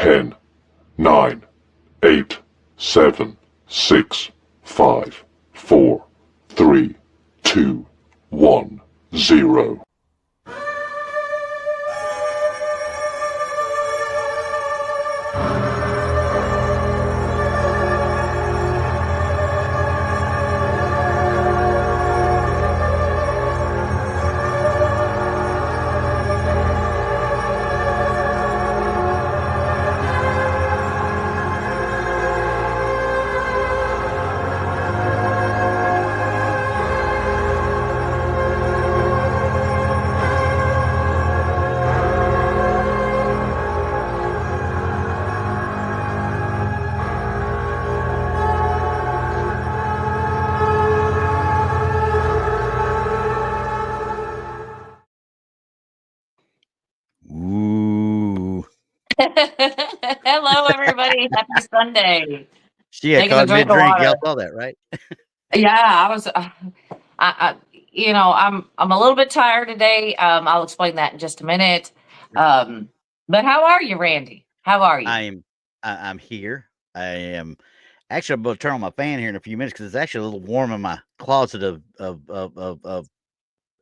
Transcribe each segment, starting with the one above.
10, 9, 8, 7, 6, 5, 4, 3, 2, 1, 0. Hello, everybody. Happy Sunday. She had caught mid-drink. Y'all saw that, right? Yeah, I was. I'm a little bit tired today. I'll explain that in just a minute. But how are you, Randy? How are you? I'm here. I am actually I'm going to turn on my fan here in a few minutes because it's actually a little warm in my closet of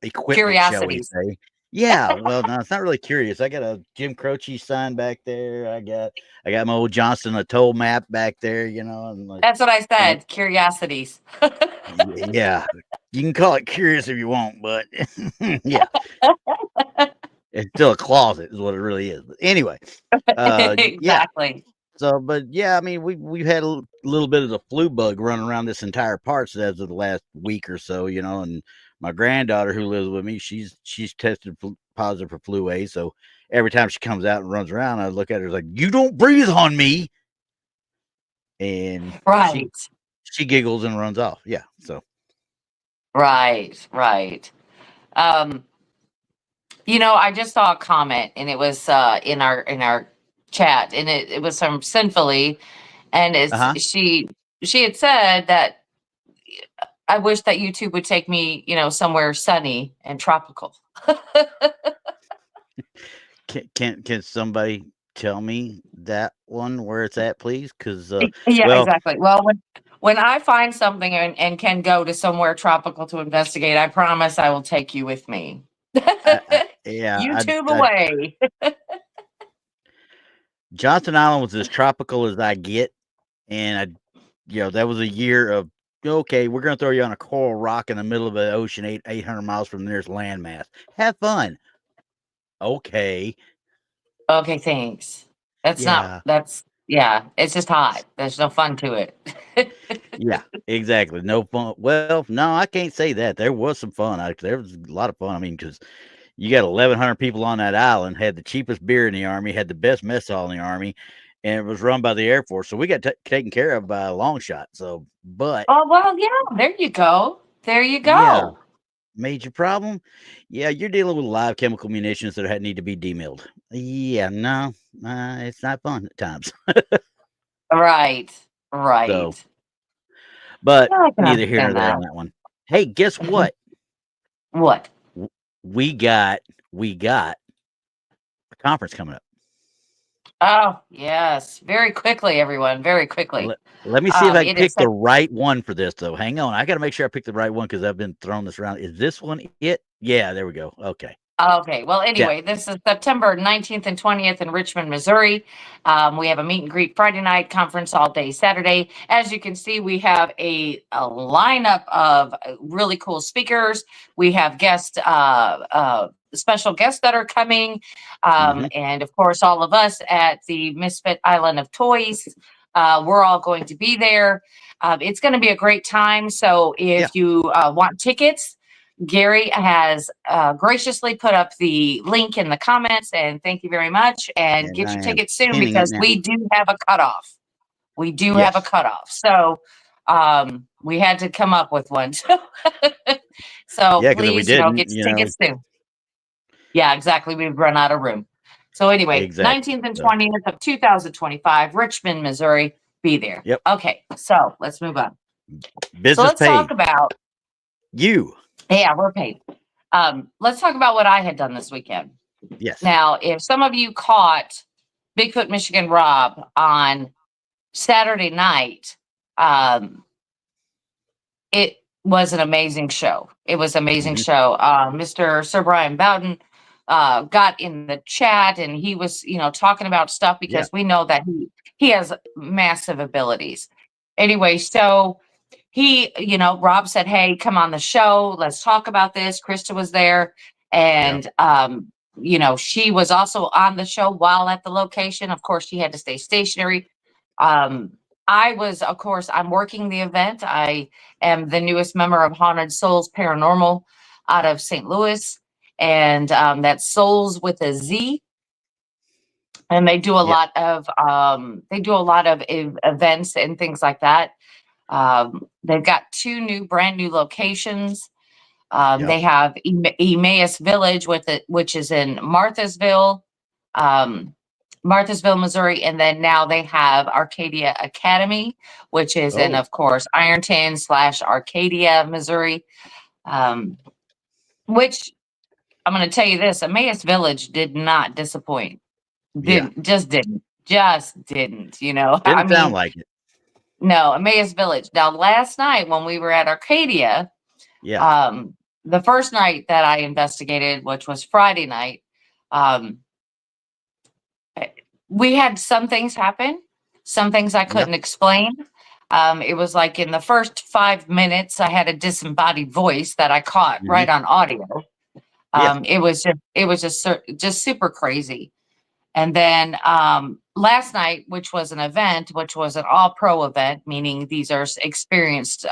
equipment. Curiosities. Shall we say? Yeah, well, no, it's not really curious. I got a Jim Croce sign back there. I got my old Johnston Atoll map back there. And That's what I said. Curiosities. Yeah, you can call it curious if you want, but yeah, it's still a closet, is what it really is. But anyway, Exactly. Yeah. So, but yeah, I mean, we've had a little bit of the flu bug running around this entire parts as of the last week or so, and my granddaughter who lives with me, she's tested positive for flu A. So every time she comes out and runs around, I look at her like, "You don't breathe on me," and right. She giggles and runs off. Yeah. So. Right. I just saw a comment, and it was in our chat, and it was from Sinfully, and she had said that I wish that YouTube would take me, somewhere sunny and tropical. Can somebody tell me that one where it's at, please? Because exactly. Well, when I find something and can go to somewhere tropical to investigate, I promise I will take you with me. Yeah, YouTube away. Johnson Island was as tropical as I get, and that was a year of, okay, we're going to throw you on a coral rock in the middle of the ocean, 800 miles from the nearest landmass. Have fun. Okay, thanks. It's just hot. There's no fun to it. Yeah, exactly. No fun. Well, no, I can't say that. There was some fun. There was a lot of fun. I mean, because you got 1,100 people on that island, had the cheapest beer in the Army, had the best mess hall in the Army, and it was run by the Air Force. So we got taken care of by a long shot. So, but. Oh, well, yeah, there you go. Yeah. Major problem? Yeah, you're dealing with live chemical munitions that need to be demilled. Yeah, no, it's not fun at times. Right. So, but neither here nor there on that one. Hey, guess what? What? We got a conference coming up. Oh, yes. Very quickly, everyone. Very quickly. Let me see if I can pick the right one for this, though. Hang on. I got to make sure I pick the right one because I've been throwing this around. Is this one it? Yeah, there we go. Okay. Okay. Well, anyway, This is September 19th and 20th in Richmond, Missouri. We have a meet and greet Friday night, conference all day Saturday. As you can see, we have a lineup of really cool speakers. We have special guests that are coming. And of course, all of us at the Misfit Island of Toys. We're all going to be there. It's going to be a great time. So if you want tickets, Gary has graciously put up the link in the comments, and thank you very much. And get your tickets soon because we do have a cutoff. Have a cutoff. So we had to come up with one. So please, get your tickets soon. Yeah, exactly. We've run out of room. So anyway, 19th and 20th of 2025, Richmond, Missouri. Be there. Yep. Okay, so let's move on. Let's talk about you. Yeah, we're paid. Let's talk about what I had done this weekend. Yes. Now, if some of you caught Bigfoot Michigan Rob on Saturday night. It was an amazing show. It was an amazing show. Mr. Sir Brian Bowden got in the chat, and he was, talking about stuff because we know that he has massive abilities. Anyway, so he, Rob said, "Hey, come on the show. Let's talk about this." Krista was there, and she was also on the show while at the location. Of course, she had to stay stationary. I was, of course, I'm working the event. I am the newest member of Haunted Souls Paranormal out of St. Louis, and that's Souls with a Z. And they do a lot of events and things like that. They've got 2 brand new locations. They have Emmaus Village which is in Marthasville, Missouri, and then now they have Arcadia Academy, which is in, of course, Ironton / Arcadia, Missouri. Which I'm going to tell you this: Emmaus Village did not disappoint. Just didn't. Didn't sound like it. No, Emmaus Village. Now, last night when we were at Arcadia, the first night that I investigated, which was Friday night, we had some things happen, some things I couldn't explain. It was like in the first 5 minutes, I had a disembodied voice that I caught right on audio. It was just super crazy. And then last night, which was an event, which was an all-pro event, meaning these are experienced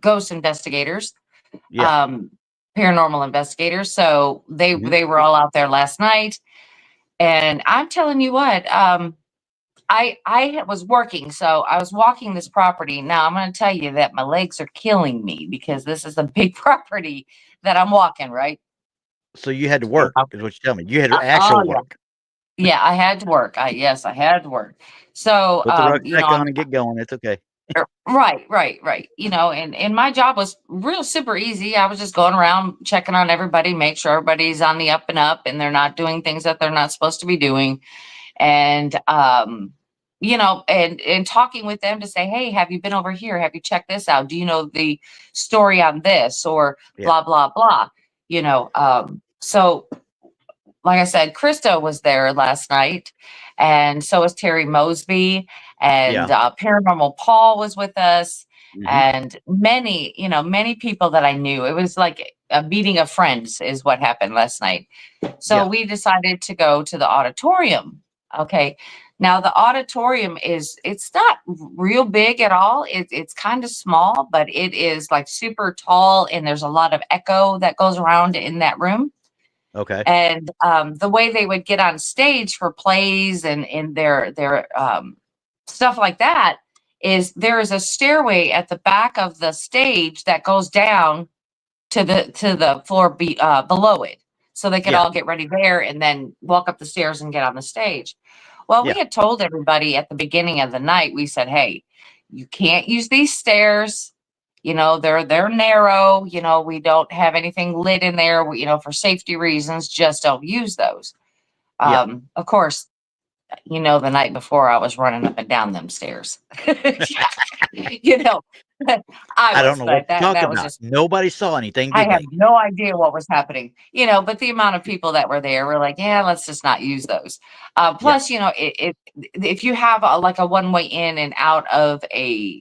ghost investigators, paranormal investigators. So they were all out there last night. And I'm telling you what, I was working, so I was walking this property. Now I'm going to tell you that my legs are killing me because this is a big property that I'm walking, right? So you had to work, is what you tell me. You had actual work. Yeah, I had to work. I had to work. So put the rucksack on and get going. It's okay. Right. And my job was real super easy. I was just going around checking on everybody, make sure everybody's on the up and up and they're not doing things that they're not supposed to be doing. And and talking with them to say, "Hey, have you been over here? Have you checked this out? Do you know the story on this?" Or blah, blah, blah. So like I said, Krista was there last night, and so was Terry Mosby, and Paranormal Paul was with us, and many people that I knew. It was like a meeting of friends is what happened last night. So we decided to go to the auditorium. Okay. Now the auditorium it's not real big at all. It's kind of small, but it is like super tall, and there's a lot of echo that goes around in that room. Okay. And the way they would get on stage for plays and in their stuff like that is there is a stairway at the back of the stage that goes down to the floor below it, so they could all get ready there and then walk up the stairs and get on the stage. Well, we had told everybody at the beginning of the night. We said, "Hey, you can't use these stairs. They're narrow. We don't have anything lit in there. For safety reasons, just don't use those." Of course, the night before I was running up and down them stairs. I don't know what you're talking about. Nobody saw anything. I have no idea what was happening, but the amount of people that were there were like, "Yeah, let's just not use those." Plus, if you have a one-way in and out of a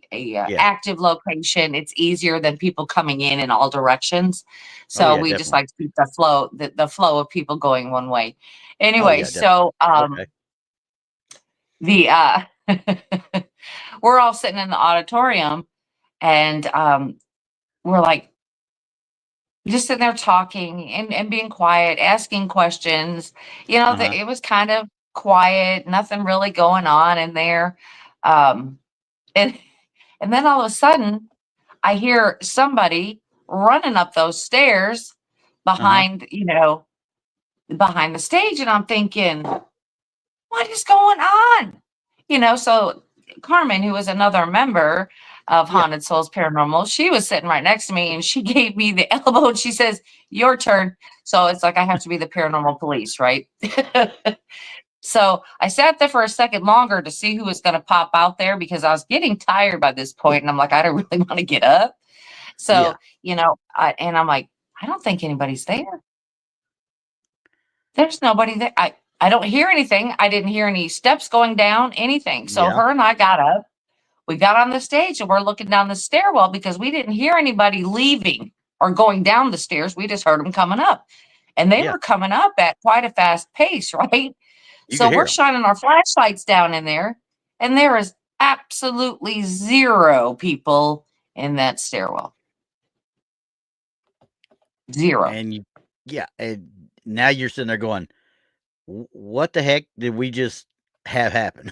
active location, it's easier than people coming in all directions. So we just like to keep the flow of people going one way. Anyway, we're all sitting in the auditorium, and we're like just sitting there talking and being quiet, asking questions. It was kind of quiet, nothing really going on in there. And then all of a sudden I hear somebody running up those stairs behind the stage, and I'm thinking, what is going on? So Carmen, who was another member of Haunted Souls Paranormal, she was sitting right next to me, and she gave me the elbow, and she says, "Your turn." So it's like I have to be the paranormal police, right? So I sat there for a second longer to see who was going to pop out there because I was getting tired by this point, and I'm like, I don't really want to get up. So, and I'm like, I don't think anybody's there. There's nobody there. I don't hear anything. I didn't hear any steps going down, anything. So her and I got up. We got on the stage and we're looking down the stairwell because we didn't hear anybody leaving or going down the stairs. We just heard them coming up. And they were coming up at quite a fast pace, right? So we're shining our flashlights down in there, and there is absolutely zero people in that stairwell. Zero. And and now you're sitting there going, what the heck did we just have happen?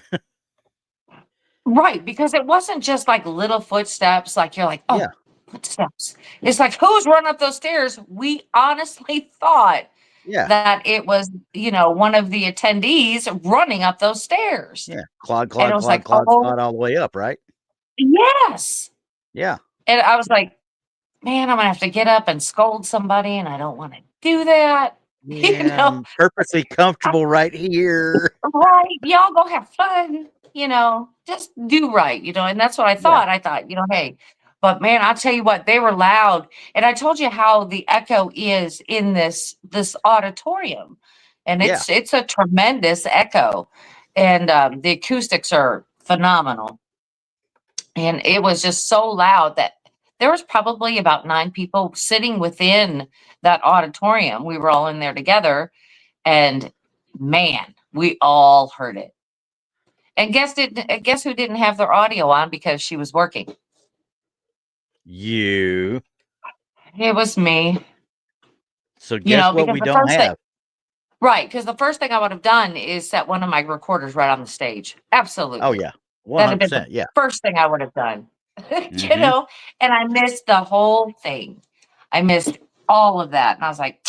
Right, because it wasn't just like little footsteps, like you're like, oh, footsteps. It's like, who's running up those stairs? We honestly thought that it was, one of the attendees running up those stairs. Yeah, clod all the way up, right? Yes. Yeah. And I was like, man, I'm going to have to get up and scold somebody, and I don't want to do that. Yeah, I'm perfectly comfortable right here. Right. Y'all go have fun, just do right, and that's what I thought. I thought, hey, but man, I'll tell you what, they were loud. And I told you how the echo is in this auditorium. And it's a tremendous echo. And the acoustics are phenomenal. And it was just so loud that there was probably about 9 people sitting within that auditorium. We were all in there together. And man, we all heard it. And guess who didn't have their audio on because she was working? You. It was me. So guess what we don't have? Right, because the first thing I would have done is set one of my recorders right on the stage. Absolutely. Oh yeah, 100%. Yeah, first thing I would have done. And I missed the whole thing. I missed all of that, and I was like,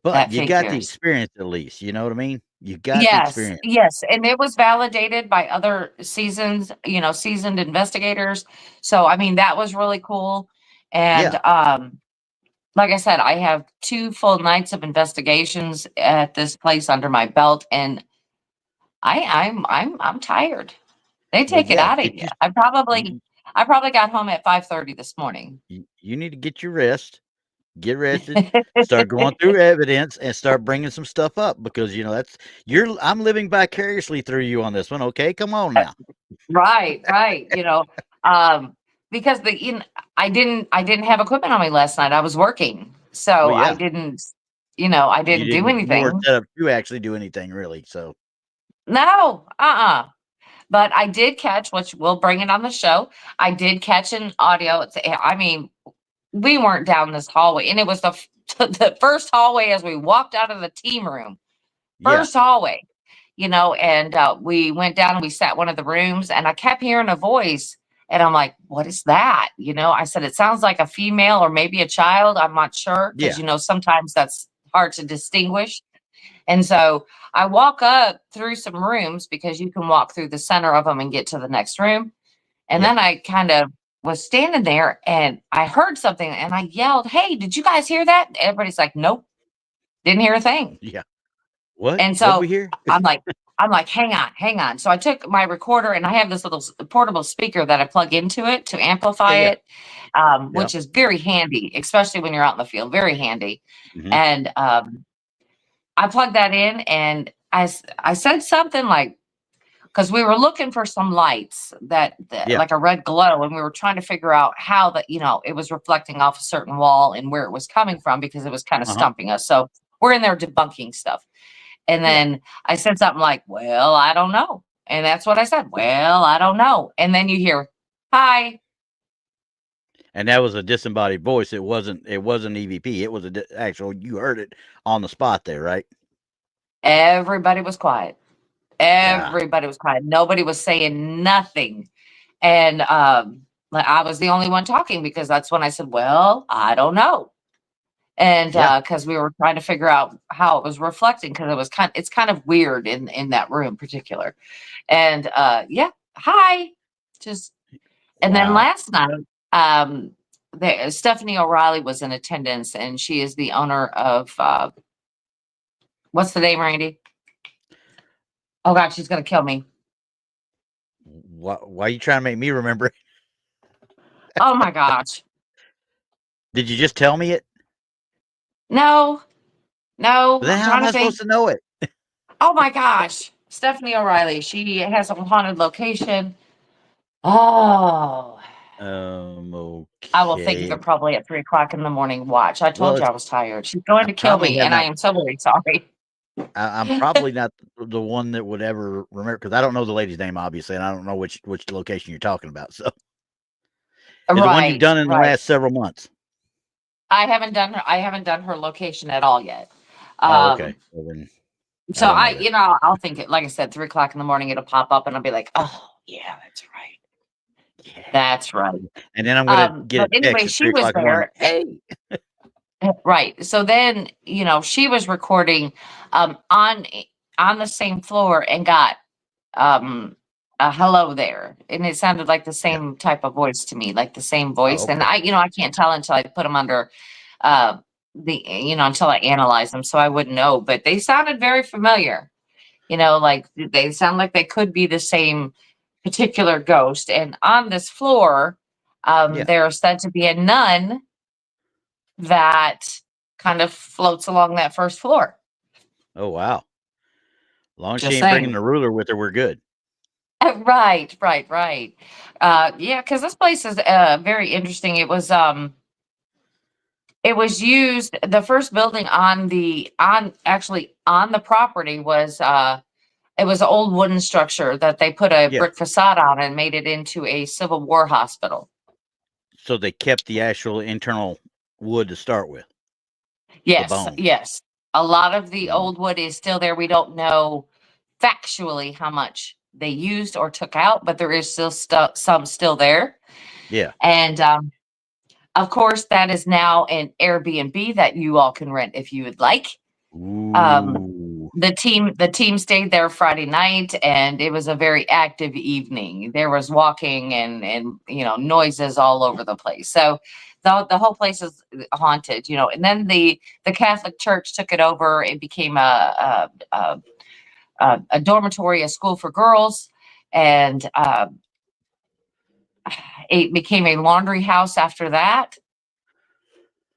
but you got the experience at least. You know what I mean? You got the experience. Yes, and it was validated by other seasoned investigators. So I mean, that was really cool. And like I said, I have 2 full nights of investigations at this place under my belt, and I'm tired. They take it out of you. I probably got home at 5:30 this morning. You need to get your rest. Get rested, start going through evidence, and start bringing some stuff up because I'm living vicariously through you on this one. Okay, come on now. Right. Because I didn't have equipment on me last night. I was working, so I didn't do anything. You weren't set up to actually do anything really. So no, but I did catch, which we'll bring it on the show. I did catch an audio. We weren't down this hallway, and it was the first hallway as we walked out of the team room. First hallway, and we went down and we sat one of the rooms, and I kept hearing a voice, and I'm like, what is that? I said, it sounds like a female or maybe a child. I'm not sure because, sometimes that's hard to distinguish. And so I walk up through some rooms because you can walk through the center of them and get to the next room. And then I kind of was standing there and I heard something and I yelled, hey, did you guys hear that? Everybody's like, nope, didn't hear a thing. Yeah. What? And so I'm like, hang on. So I took my recorder and I have this little portable speaker that I plug into it to amplify it, which is very handy, especially when you're out in the field, very handy. And I plugged that in and I said something like, because we were looking for some lights that like a red glow, and we were trying to figure out how that, it was reflecting off a certain wall and where it was coming from because it was kind of stumping us. So we're in there debunking stuff. And then I said something like, well, I don't know. And that's what I said. Well, I don't know. And then you hear, hi. And that was a disembodied voice. It wasn't EVP. It was you heard it on the spot there, right? Everybody was quiet. Everybody was quiet. Nobody was saying nothing. And I was the only one talking because that's when I said, well, I don't know. And because we were trying to figure out how it was reflecting, because it's kind of weird in that room in particular. And hi. And then last night, Stephanie O'Reilly was in attendance, and she is the owner of what's the name, Randy? Oh God, she's gonna kill me. Why are you trying to make me remember it? Oh my gosh. Did you just tell me it? No, Then I'm how am trying to I supposed think. to know it? Oh my gosh. Stephanie O'Reilly. She has a haunted location. Oh, I will think of Okay. it probably at 3 o'clock in the morning. Watch. I Well, told you I was tired. She's going I to kill probably me, have and I not. am so very sorry. I'm probably not the one that would ever remember because I don't know the lady's name, obviously, and I don't know which location you're talking about. So, is the one you've Right, done in the right. last several months? I haven't done her location at all yet. Oh, okay. Um, Well, then I so don't know that. I'll think it, like I said, 3 o'clock in the morning, it'll pop up and I'll be like, oh yeah, that's right. Yeah. That's right. And then I'm gonna get But a text anyway, at she 3 was o'clock in the morning. there. Hey. Right. So then, she was recording on the same floor and got um a hello there. And it sounded like the Yeah. same type of voice to me, like the same Oh, voice. And okay. I can't tell until I put them under uh until I analyze them, so I wouldn't know. But they sounded very familiar. Like they sound like they could be the same particular ghost. And on this floor, Yeah. there is said to be a nun that kind of floats along that first floor. Oh, wow. As long as she Just ain't bringing saying. the ruler with her, we're good. Right, right, right. Yeah, because this place is very interesting. It was used. The first building on the property was it was an old wooden structure that they put a Yeah. brick facade on and made it into a Civil War hospital. So they kept the actual internal wood to start with, the Yes, bones. yes. A lot of the Mhm. old wood is still there. We don't know factually how much they used or took out, but there is still some still there. Yeah. And of course, that is now an Airbnb that you all can rent if you would like. Um, Ooh. the team stayed there Friday night, and it was a very active evening. There was walking and noises all over the place. So the whole place is haunted. And then the Catholic Church took it over. It became a dormitory, a school for girls, and it became a laundry house after that.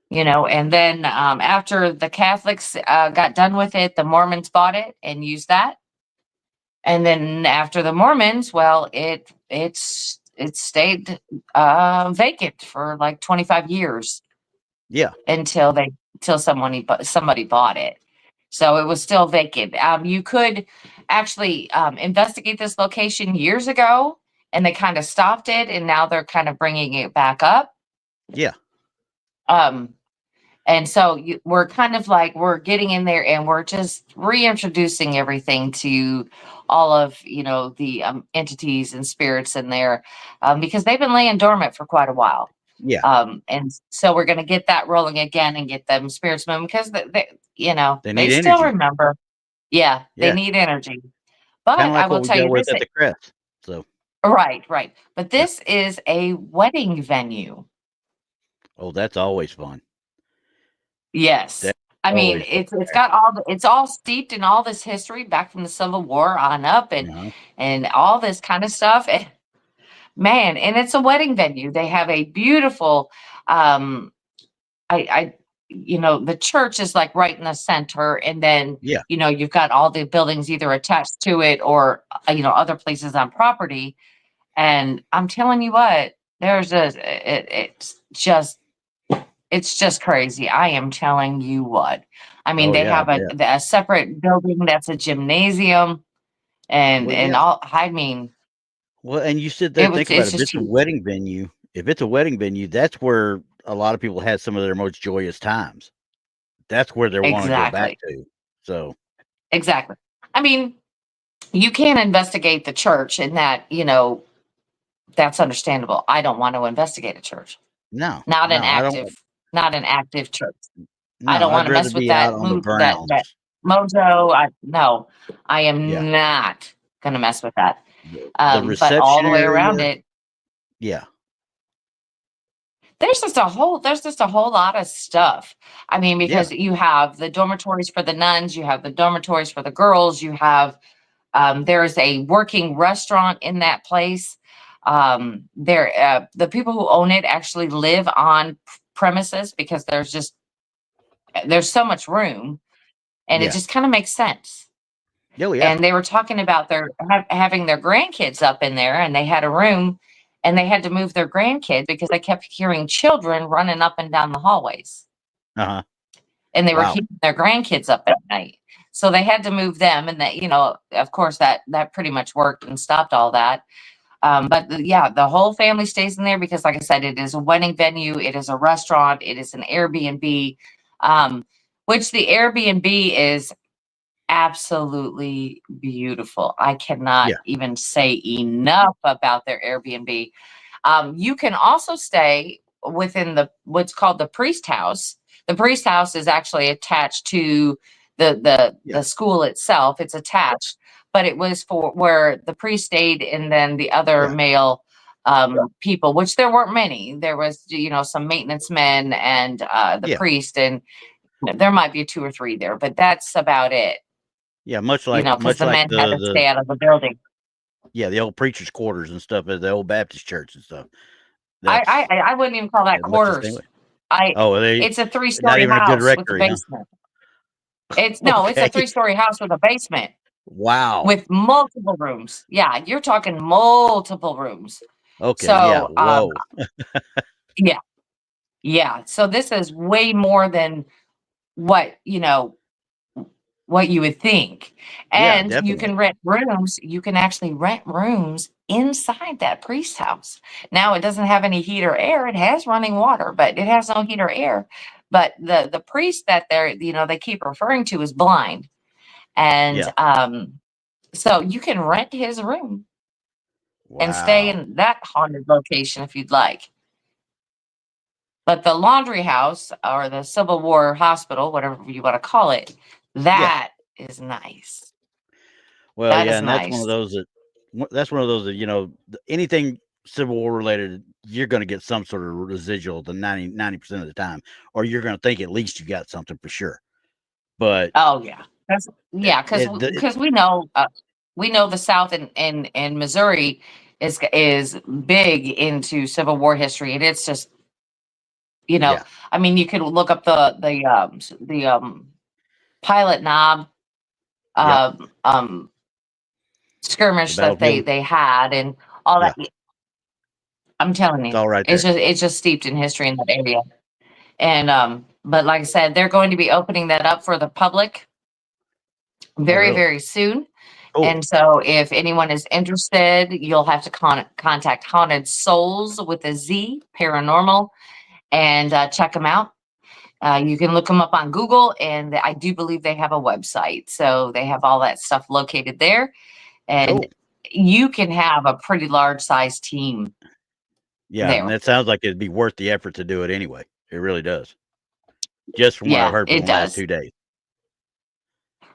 And then after the Catholics got done with it, the Mormons bought it and used that. And then after the Mormons, well, it stayed vacant for like 25 years Yeah. until somebody bought it. So it was still vacant. You could actually investigate this location years ago, and they kind of stopped it, and now they're kind of bringing it back up. Yeah. And so we're kind of like we're getting in there, and we're just reintroducing everything to all of the entities and spirits in there, because they've been laying dormant for quite a while. Yeah. And so we're going to get that rolling again and get them spirits moving because They they need still energy. remember. Yeah, they Yeah. need energy. Kind But of I like will what we tell you dealt with this. at the crest. So, Right, right. But yeah. this is a wedding venue. Oh, that's always fun. Yes. That's I mean, always fun it's there. got it's all steeped in all this history back from the Civil War on up Uh-huh. and all this kind of stuff. And man, and it's a wedding venue. They have a beautiful I the church is like right in the center, and then Yeah. you've got all the buildings either attached to it or other places on property. And I'm telling you what, it's just crazy. I am telling you what. I mean, Oh, they yeah. I have bet. a separate building that's a gymnasium, and Well, and yeah. all. I mean, Well, and you sit there, think about it's it. If just it's a huge. wedding venue, that's where a lot of people had some of their most joyous times. That's where they want to go back Exactly, to. So, exactly. I mean, you can't investigate the church, and that's understandable. I don't want to investigate a church, no, not an no, I don't. active church. I No, don't want I'd to rather mess with be out that on the that grounds. mojo. No, I Yeah. am not gonna mess with that. The But all reception the way around area. it, Yeah. there's just a whole lot of stuff. I mean, Yeah. because you have the dormitories for the nuns, you have the dormitories for the girls, you have There is a working restaurant in that place. The people who own it actually live on premises because there's so much room, and it just kind of makes sense. Oh, yeah. And they were talking about having their grandkids up in there, and they had a room, and they had to move their grandkids because they kept hearing children running up and down the hallways. Uh-huh. And they were keeping their grandkids up at night. So they had to move them, and that, of course, that pretty much worked and stopped all that. But the whole family stays in there because, like I said, it is a wedding venue, it is a restaurant, it is an Airbnb, which the Airbnb is absolutely beautiful. I cannot even say enough about their Airbnb. You can also stay within what's called the priest house. The priest house is actually attached to the school itself. It's attached, but it was for where the priest stayed, and then the other male people, which there weren't many. There was, some maintenance men and the priest, and there might be 2 or 3 there, but that's about it. Yeah, much like because the men had to stay out of the building. Yeah, the old preachers' quarters and stuff at the old Baptist church and stuff. I wouldn't even call that quarters. It's a 3-story house with a basement. It's it's a 3-story house with a basement. Wow. With multiple rooms. Yeah, you're talking multiple rooms. Okay. So, whoa. Yeah. So this is way more than what you would think. And you can rent rooms. You can actually rent rooms inside that priest's house. Now, it doesn't have any heat or air. It has running water, but it has no heat or air. But the priest that they keep referring to is blind. And so you can rent his room and stay in that haunted location if you'd like. But the laundry house or the Civil War hospital, whatever you want to call it, that is nice. Well, and that's one of those that anything Civil War related, you're going to get some sort of residual the 90% of the time, or you're going to think at least you got something for sure. But because we know the South and Missouri is big into Civil War history, and it's just I mean, you could look up the Pilot Knob skirmish that they had and all that. I'm telling you, it's all right there. It's just steeped in history in that area. And but like I said, they're going to be opening that up for the public very, very soon. Cool. And so if anyone is interested, you'll have to contact Haunted Souls with a Z, Paranormal, and check them out. You can look them up on Google, and I do believe they have a website. So they have all that stuff located there. And you can have a pretty large size team. Yeah, and it sounds like it'd be worth the effort to do it anyway. It really does. Just from what I've heard from the last 2 days.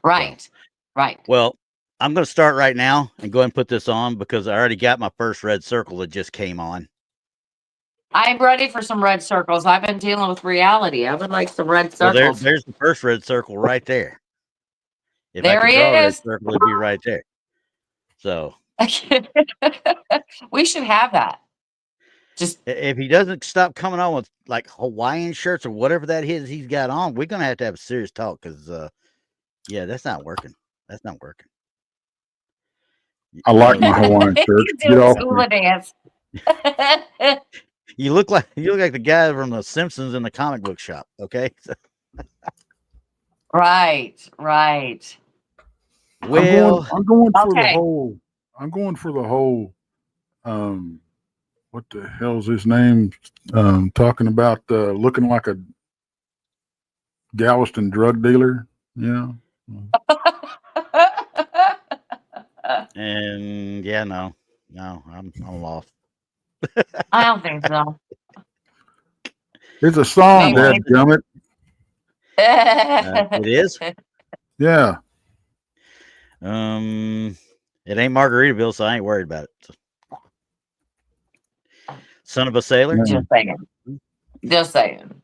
Right. So, right. Well, I'm going to start right now and go ahead and put this on because I already got my first red circle that just came on. I'm ready for some red circles. I've been dealing with reality. I would like some red circles. Well, there's the first red circle right there. If there I could he draw a red is. circle, it'd be right there. So we should have that. Just if he doesn't stop coming on with like Hawaiian shirts or whatever that is he's got on, we're gonna have to have a serious talk because that's not working. That's not working. I like my Hawaiian shirt. Get off hula dance. You look like the guy from The Simpsons in the comic book shop. Okay. Right. Well, I'm going for the whole. What the hell's his name? Talking about looking like a Galveston drug dealer. Yeah. And no, I'm lost. I don't think so. It's a song, dadgummit. It is. Yeah. It ain't Margaritaville, so I ain't worried about it. Son of a Sailor. Just saying.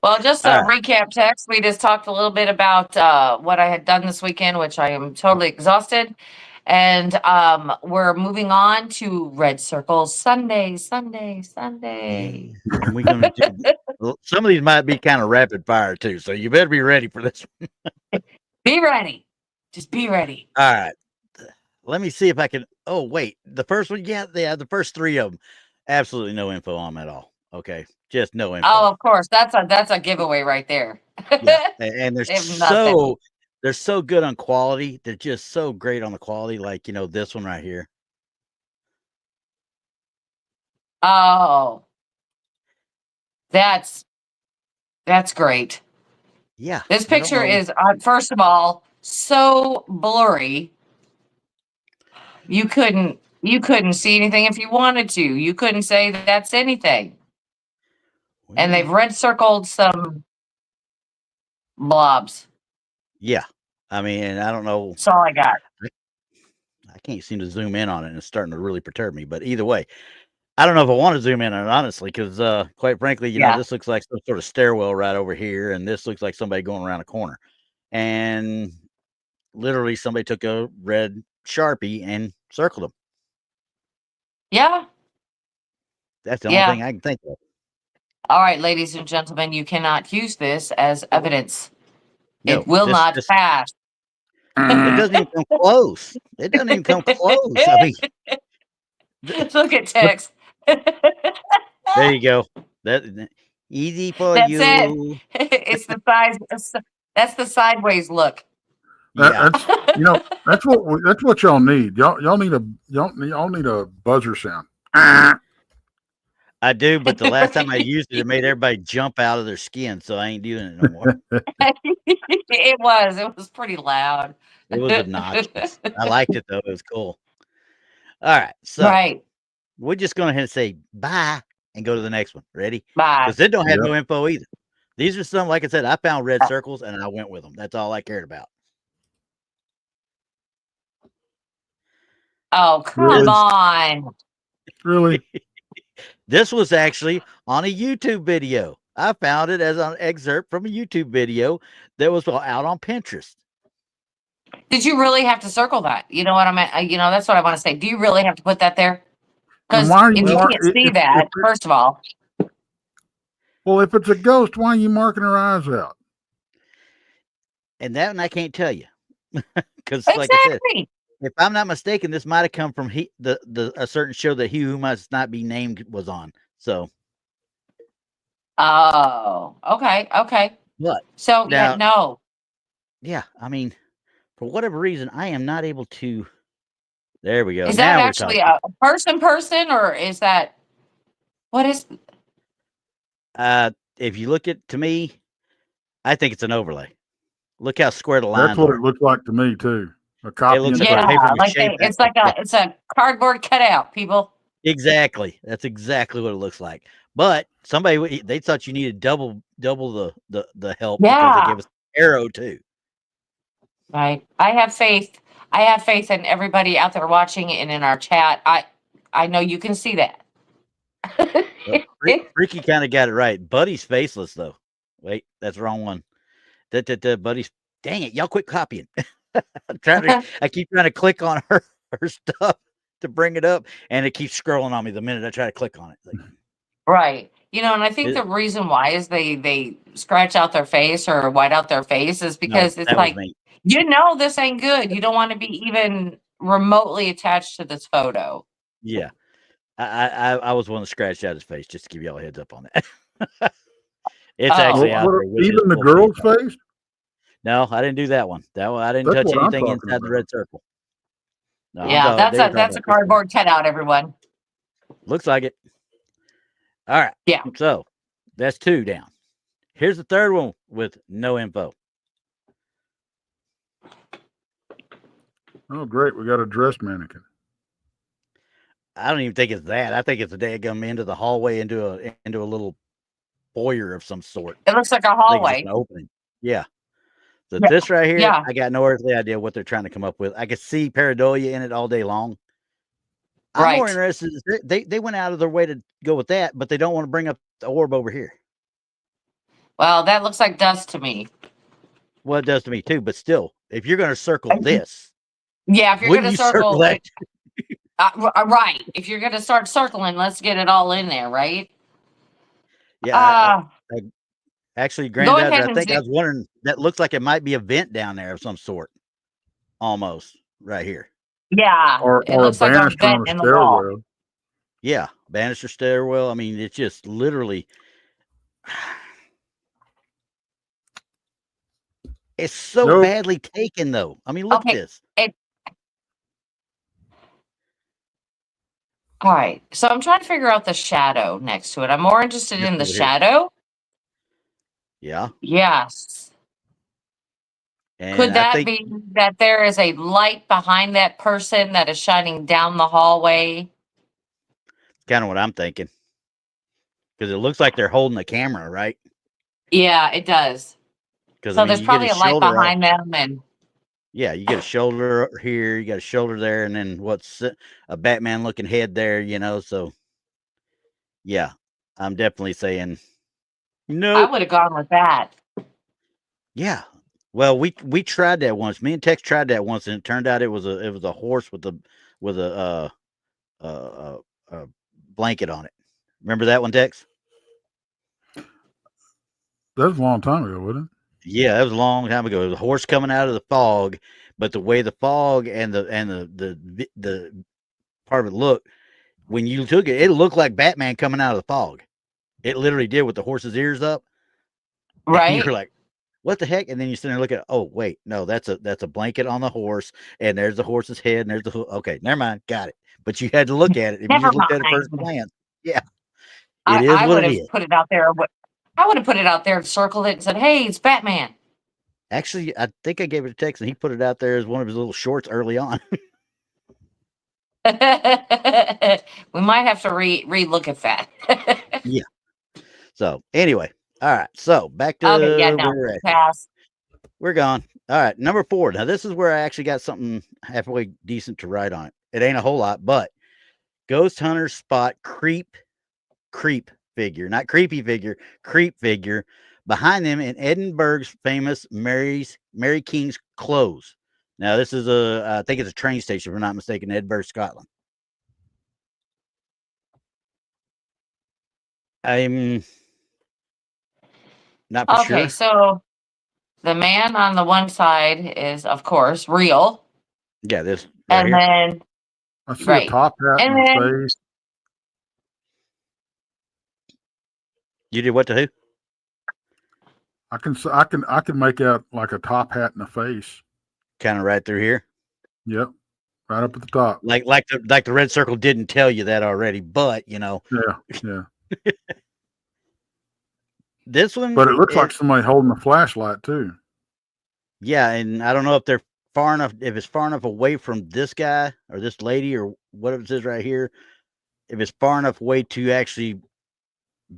Well, just All a recap, Tex. We just talked a little bit about what I had done this weekend, which I am totally exhausted. And we're moving on to Red Circle Sunday. And we're gonna do some of these might be kind of rapid fire too, so you better be ready for this. Be ready. Just be ready. All right. Let me see if I can. Oh, wait. The first one, yeah, the first three of them, absolutely no info on them at all. Okay, just no info. Oh, of course. That's a giveaway right there. Yeah, and they're They have nothing. they're so good on quality. They're just so great on the quality. Like this one right here. Oh, that's great. Yeah, This I don't picture know. is first of all so blurry. You couldn't see anything if you wanted to. You couldn't say that that's anything. And they've red circled some blobs. Yeah, I mean, and I don't know. That's all I got. I can't seem to zoom in on it, and it's starting to really perturb me. But either way, I don't know if I want to zoom in on it, honestly, because quite frankly, Yeah. this looks like some sort of stairwell right over here, and this looks like somebody going around a corner. And literally somebody took a red Sharpie and circled them. Yeah. That's the only thing I can think of. All right, ladies and gentlemen, you cannot use this as evidence. No, it will not pass. It doesn't even come close. It doesn't even come close. I mean, look at Tex. There you go. That easy for That's you. it. It's the size. That's the sideways look. That's that's what y'all need. Y'all need a buzzer sound. I do, but the last time I used it, it made everybody jump out of their skin, so I ain't doing it no more. It was pretty loud. It was obnoxious. I liked it though. It was cool. All right, so we're just going to say bye and go to the next one. Ready? Bye. Because it don't have no info either. These are some, like I said, I found red circles and I went with them. That's all I cared about. Oh, come on. Really? This was actually on a YouTube video. I found it as an excerpt from a YouTube video that was out on Pinterest. Did you really have to circle that? You know what I mean? That's what I want to say. Do you really have to put that there? Because if you can't see that, first of all. Well, if it's a ghost, why are you marking her eyes out? And that one I can't tell you. Because like I said, if I'm not mistaken, this might have come from a certain show that he who must not be named was on. So. Oh, okay. What? So now, no. Yeah, I mean, for whatever reason, I am not able to. There we go. Is that actually a person, or is that what is? If you look to me, I think it's an overlay. Look how square the lines are. That's what it looked like to me too. A copy. It looks it's a cardboard cutout, people. Exactly. That's exactly what it looks like. But they thought you needed double the help because they gave us an arrow too. Right. I have faith. I have faith in everybody out there watching and in our chat. I know you can see that. Freaky kind of got it right. Buddy's faceless though. Wait, that's the wrong one. Buddy's. Dang it! Y'all quit copying. I keep trying to click on her stuff to bring it up, and it keeps scrolling on me the minute I try to click on it. Right. And I think the reason why is they scratch out their face or white out their face is because it's like, this ain't good. You don't want to be even remotely attached to this photo. Yeah. I was one to scratch out his face just to give y'all a heads up on that. It's actually out there. Even the girl's face? No, I didn't do that one. I didn't touch anything inside the red circle. No, yeah, that's a cardboard cutout, everyone. Looks like it. All right. Yeah. So that's 2 down. Here's the third one with no info. Oh, great. We got a dress mannequin. I don't even think it's that. I think it's a daggum into the hallway into a little foyer of some sort. It looks like a hallway. An opening. Yeah. So this right here, I got no earthly idea what they're trying to come up with. I could see pareidolia in it all day long. I'm more interested. They went out of their way to go with that, but they don't want to bring up the orb over here. Well, that looks like dust to me. Well, it does to me too, but still, if you're going to circle this, Yeah, if you're wouldn't gonna you circle circle, that? right? If you're gonna start circling, let's get it all in there, right? Yeah, Uh, actually, go Granddad, ahead I and think I do. was wondering. That looks like it might be a vent down there of some sort, almost right here. Yeah, it or a looks like a banister on vent a in the wall. stairwell. Yeah, banister stairwell. I mean, it's just literally. It's so Nope. badly taken, though. I mean, look at Okay. this. All right. So I'm trying to figure out the shadow next to it. I'm more interested Just in the over here. shadow. Yeah, Yes. and Could I that think be that there is a light behind that person that is shining down the hallway? kind of what I'm thinking, because it looks like they're holding the camera, right? Yeah, it does. Because So I mean, there's you get probably a a light shoulder off. behind them, and Yeah, you get a shoulder here, you got a shoulder there, and then what's a Batman looking head there, you know. So yeah, I'm definitely saying I nope. would have gone with that. Yeah. Well, we tried that once. Me and Tex tried that once, and it turned out it was a horse with a blanket on it. Remember that one, Tex? That was a long time ago, wasn't it? Yeah, that was a long time ago. It was a horse coming out of the fog, but the way the fog and the part of it looked, when you took it, it looked like Batman coming out of the fog. It literally did with the horse's ears up. And you're Right? like, what the heck? And then you sit there and look at, oh wait, no, that's a blanket on the horse, and there's the horse's head, and there's the okay, never mind, got it. But you had to look at it. If you Never just looked at it first mind. glance, yeah, it is I what would it have is. put it out there. I would have put it out there and circled it and said, "Hey, it's Batman." Actually, I think I gave it to Tex, and he put it out there as one of his little shorts early on. We might have to re-look at that. Yeah. So anyway, all right. So back to Okay, yeah, no, where we're at. pass. We're gone. All right, number 4. Now this is where I actually got something halfway decent to write on it. It ain't a whole lot, but ghost hunters spot creep figure, not creepy figure, creep figure behind them in Edinburgh's famous Mary King's close. Now this is I think it's a train station, if I'm not mistaken, Edinburgh, Scotland. I'm not for Okay, sure. so the man on the one side is, of course, real, Yeah, this right and here. then I see a right, top hat and in then the face. You did what to who? I can make out like a top hat in the face. Kind of right through here. Yep, right up at the top. Like the red circle didn't tell you that already, but you know. Yeah. This one, But it looks like somebody holding a flashlight too. yeah, and I don't know if they're far enough, if it's far enough away from this guy or this lady or what it is right here, if it's far enough away to actually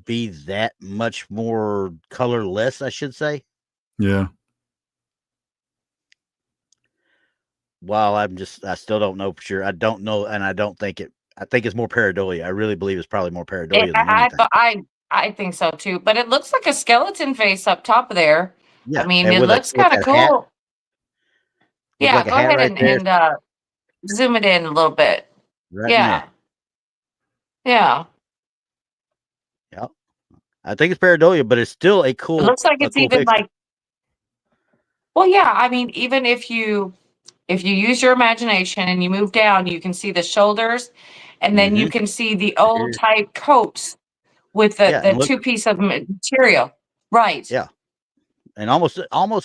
be that much more colorless, I should say. Yeah. While I still don't know for sure. I don't know, and I don't think it. I think it's more pareidolia. I really believe it's probably more pareidolia than anything. I think so too. But it looks like a skeleton face up top of there. Yeah, I mean, and it with looks with kind of that hat, cool. with Yeah, like a go hat ahead right there, and zoom it in a little bit. right in Yeah, there. yeah. Yeah, I think it's pareidolia, but it's still a It cool, looks like it's cool even picture. like. Well, yeah. I mean, even if you use your imagination and you move down, you can see the shoulders, and then you can see the old type coats with Yeah, the and look, two piece of material. Right. yeah, and almost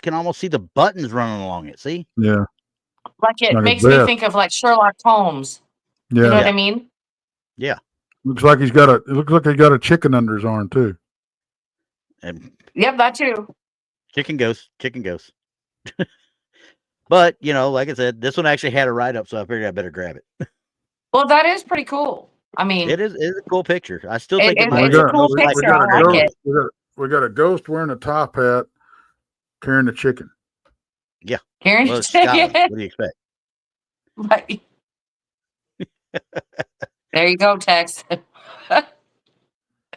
can see the buttons running along it. See? Yeah. Like it Like a makes me vest. think of like Sherlock Holmes. Yeah. You know what Yeah. I mean? Yeah, Looks like he got a chicken under his arm too. and Yep, that too. chicken ghost. But you know, like I said, this one actually had a write up, so I figured I better grab it. Well, that is pretty cool. I mean, It is a cool picture. I still think it it, might it's be a cool most likely picture. I like pareidolia. it. We got a ghost wearing a top hat carrying a chicken. Yeah. Karen, Well, it's Scotland. What do you expect? right. There you go, Tex.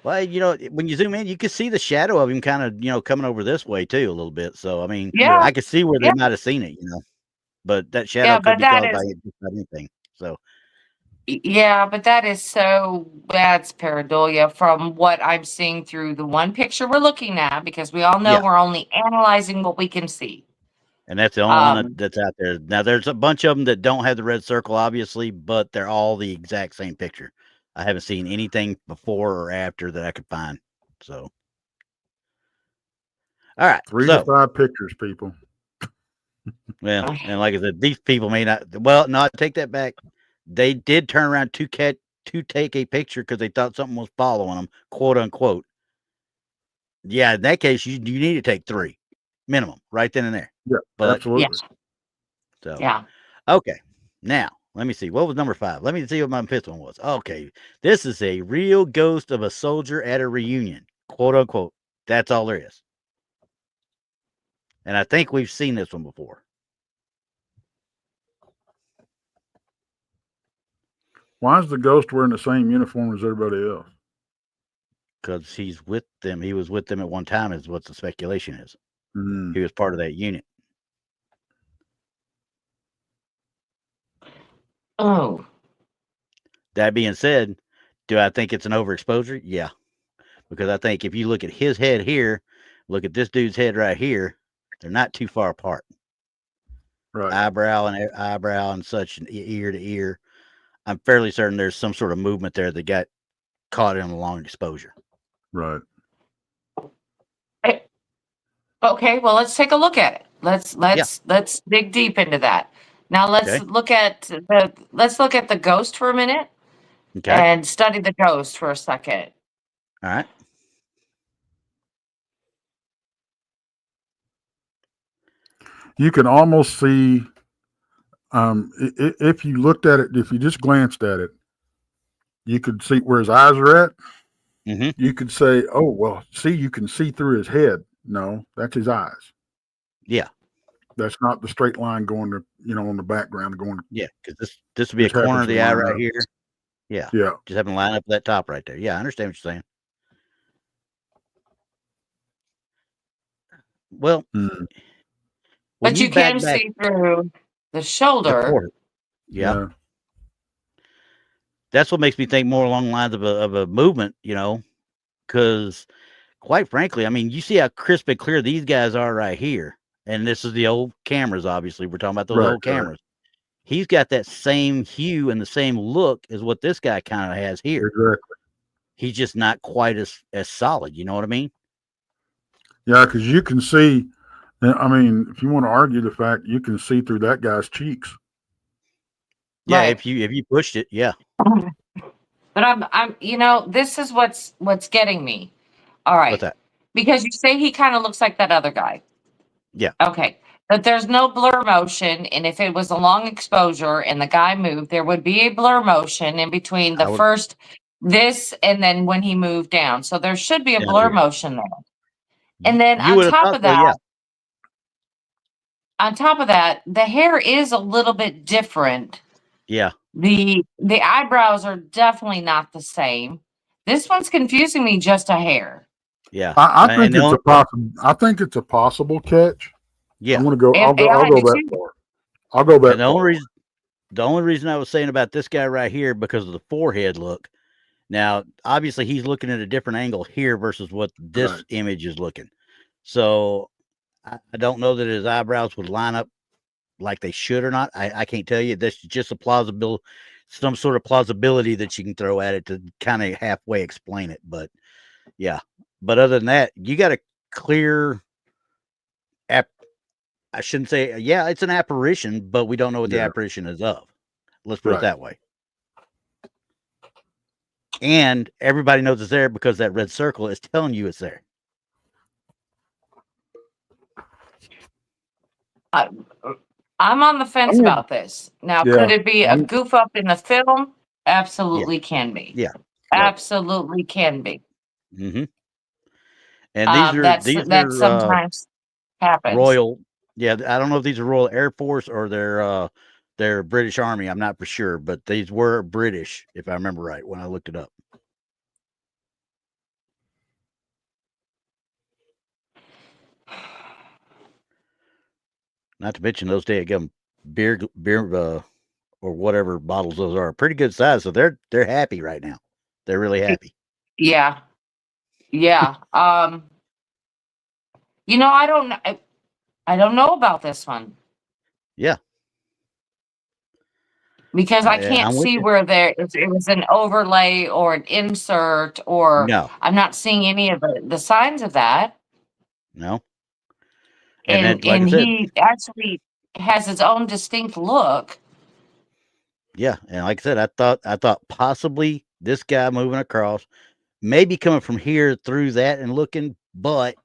Well, when you zoom in, you can see the shadow of him kind of, coming over this way too a little bit. So, I mean, Yeah. I could see where they Yeah. might have seen it, but that shadow Yeah, could but be that caused by is just about anything. So, yeah, but that's pareidolia from what I'm seeing through the one picture we're looking at, because we all know yeah, we're only analyzing what we can see. and that's the only one Um, that's out there. Now, there's a bunch of them that don't have the red circle, obviously, but they're all the exact same picture. I haven't seen anything before or after that I could find. So, all right. 3 So, to 5 pictures, people. well, and like I said, these people may not. Well, no, I take that back. They did turn around to take a picture because they thought something was following them, quote unquote. Yeah, in that case, you need to take 3 minimum right then and there. Yeah, But absolutely. so yeah. okay, now let me see what was number 5. Let me see what my 5th one was. Okay, this is a real ghost of a soldier at a reunion, quote unquote. That's all there is, and I think we've seen this one before. Why is the ghost wearing the same uniform as everybody else? Because he's with them. He was with them at one time, is what the speculation is. Mm. He was part of that unit. Oh, That being said, do I think it's an overexposure? Yeah. Because I think if you look at his head here, look at this dude's head right here, they're not too far apart. Right. Eyebrow and such, and ear to ear. I'm fairly certain there's some sort of movement there that got caught in a long exposure. Right. okay. Well, let's take a look at it. Let's dig deep into that. Now let's Okay. look at the ghost for a minute Okay. and study the ghost for a second. All right. You can almost see, if you looked at it, if you just glanced at it, you could see where his eyes are at. Mm-hmm. You could say, "Oh, well, see, you can see through his head." No, that's his eyes. Yeah. That's not the straight line going to, on the background going. Yeah, because this would be a Just happens corner of to the eye line right up. here. Yeah. Yeah. Just having to line up that top right there. Yeah, I understand what you're saying. Well, Mm. But you can see through the shoulder. Yeah. That's what makes me think more along the lines of a movement, because quite frankly, I mean, you see how crisp and clear these guys are right here. And this is the old cameras, obviously. We're talking about those old cameras. Right. He's got that same hue and the same look as what this guy kind of has here. Exactly. He's just not quite as solid. You know what I mean? Yeah, because you can see. I mean, if you want to argue the fact, you can see through that guy's cheeks. Yeah, Right. if you pushed it, yeah. But I'm this is what's getting me. All right. What's that? Because you say he kind of looks like that other guy. Yeah. Okay. But there's no blur motion, and if it was a long exposure and the guy moved, there would be a blur motion in between the first this and then when he moved down. So there should be a blur motion there. And then on top of that, yeah. on top of that, the hair is a little bit different. Yeah. The eyebrows are definitely not the same. This one's confusing me just a hair. Yeah. I think it's a possible. I think it's a possible catch. Yeah. I'm gonna go. I'll go that far. I'll go that far. The only reason I was saying about this guy right here because of the forehead look. Now, obviously, he's looking at a different angle here versus what this image is looking. So I don't know that his eyebrows would line up like they should or not. I can't tell you. That's just a some sort of plausibility that you can throw at it to kind of halfway explain it. But yeah. But other than that, you got a clear I shouldn't say, yeah, it's an apparition, but we don't know what the apparition is of. Let's put it that way. And everybody knows it's there because that red circle is telling you it's there. I'm on the fence about this. Now, could it be a goof up in the film? Absolutely can be. Yeah. Absolutely can be. Mm-hmm. And these are sometimes happens. Royal. Yeah, I don't know if these are Royal Air Force or they're British Army. I'm not for sure, but these were British, if I remember right, when I looked it up. Not to mention those daggum beer, or whatever bottles those are pretty good size. So they're happy right now. They're really happy. Yeah. Yeah. You know, I don't know about this one. Yeah. Because I can't I'm with see you. where it was an overlay or an insert, or No. I'm not seeing any of the signs of that. No. And then, And like I said, he actually has his own distinct look. yeah. And like I said, I thought possibly this guy moving across, maybe coming from here through that and looking, but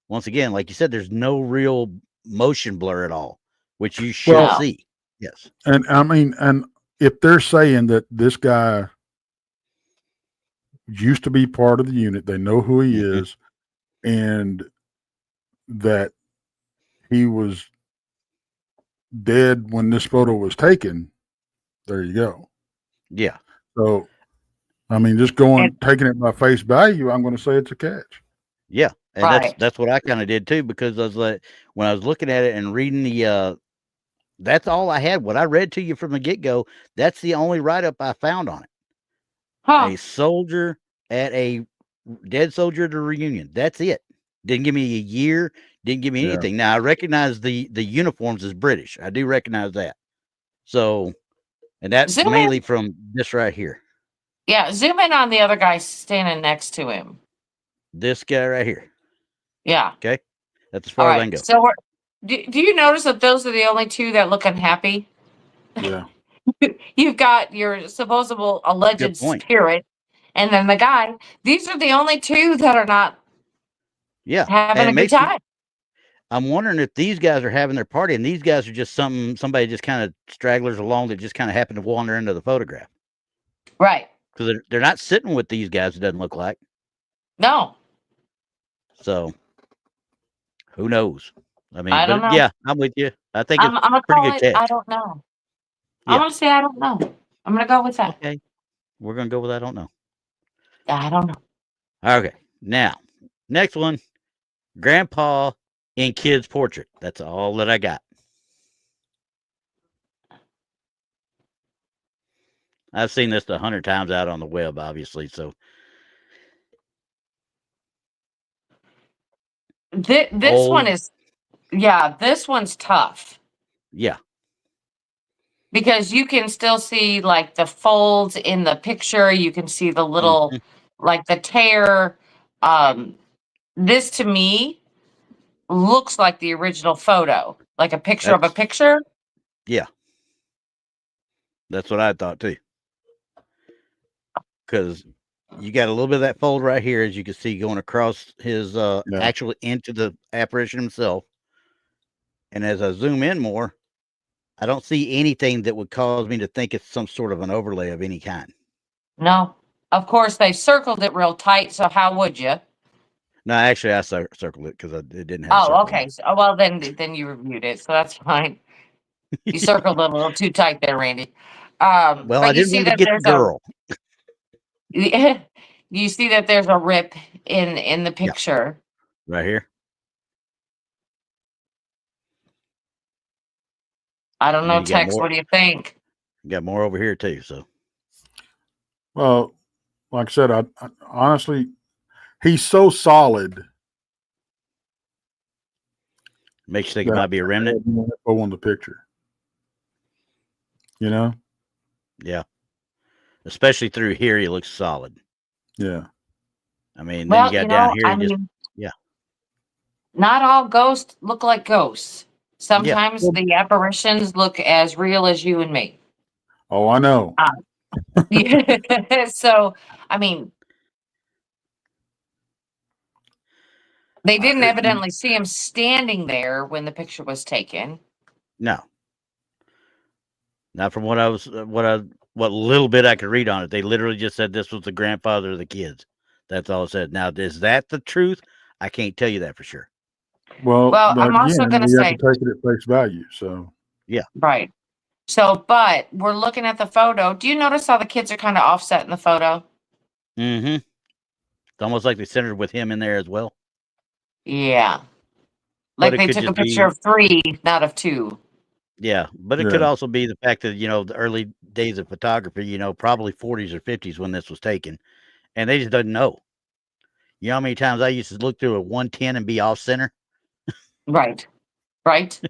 once again, like you said, there's no real motion blur at all, which you should No. see. Yes. And I mean, and if they're saying that this guy used to be part of the unit, they know who he is, and that he was dead when this photo was taken, there you go. Yeah. So, I mean, just taking it by face value, I'm going to say it's a catch. Yeah. And Right. that's what I kind of did too, because I was like, when I was looking at it and reading that's all I had. What I read to you from the get-go, that's the only write-up I found on it. Huh. A soldier at a dead soldier at a reunion. That's it. Didn't give me a year. Didn't give me Yeah. anything. Now I recognize the uniforms as British. I do recognize that. So, and that's Zoom mainly in. from this right here. Yeah, zoom in on the other guy standing next to him. This guy right here. Yeah. Okay, that's as All far as I can right. go. So do you notice that those are the only two that look unhappy? Yeah. You've got your supposable alleged Good point. spirit, and then the guy. These are the only two that are not Yeah, having and a it good makes me. time. I'm wondering if these guys are having their party, and these guys are just somebody just kind of stragglers along that just kind of happened to wander into the photograph. Right. Because they're not sitting with these guys. It doesn't look like. No. So, who knows? I mean, I don't know. yeah, I'm with you. I think I'm it's gonna pretty call good it. catch. I don't know. Yeah. I'm gonna say I don't know. I'm gonna go with that. Okay, we're gonna go with I don't know. I don't know. Okay, now next one, Grandpa in kid's portrait. That's all that I got. I've seen this 100 times out on the web, obviously. So This one is, yeah, this one's tough. Yeah. Because you can still see like the folds in the picture. You can see the little, like the tear. This to me looks like the original photo, like a picture of a picture. Yeah. That's what I thought too. Because you got a little bit of that fold right here, as you can see, going across his actually into the apparition himself. And as I zoom in more, I don't see anything that would cause me to think it's some sort of an overlay of any kind. No. Of course, they circled it real tight, so how would you? No, actually, I circled it because it didn't have. Oh, okay. So, well, then you reviewed it, so that's fine. You circled it a little too tight there, Randy. Well, but I you didn't see want to that get the girl. You see that there's a rip in the picture. Right here. I don't know, Tex. What do you think? You got more over here too. So, well, like I said, I honestly, he's so solid. Makes you think it might be a remnant. On the picture, you know. Yeah. Especially through here, he looks solid. Yeah. I mean, then you got down here. Yeah. Not all ghosts look like ghosts. Sometimes the apparitions look as real as you and me. Oh, I know. So, I mean, they didn't evidently see him standing there when the picture was taken. No. Not from what little bit I could read on it. They literally just said this was the grandfather of the kids. That's all it said. Now, is that the truth? I can't tell you that for sure. Well, I'm also going to say, have to take it at face value. So, yeah. Right. So, but we're looking at the photo. Do you notice how the kids are kind of offset in the photo? Mm-hmm. It's almost like they centered with him in there as well. Yeah. Like it they could took a just picture be, of 3, not of 2. yeah, but it could also be the fact that, the early days of photography, probably 40s or 50s when this was taken, and they just doesn't know. You know how many times I used to look through a 110 and be off center? Right. Right.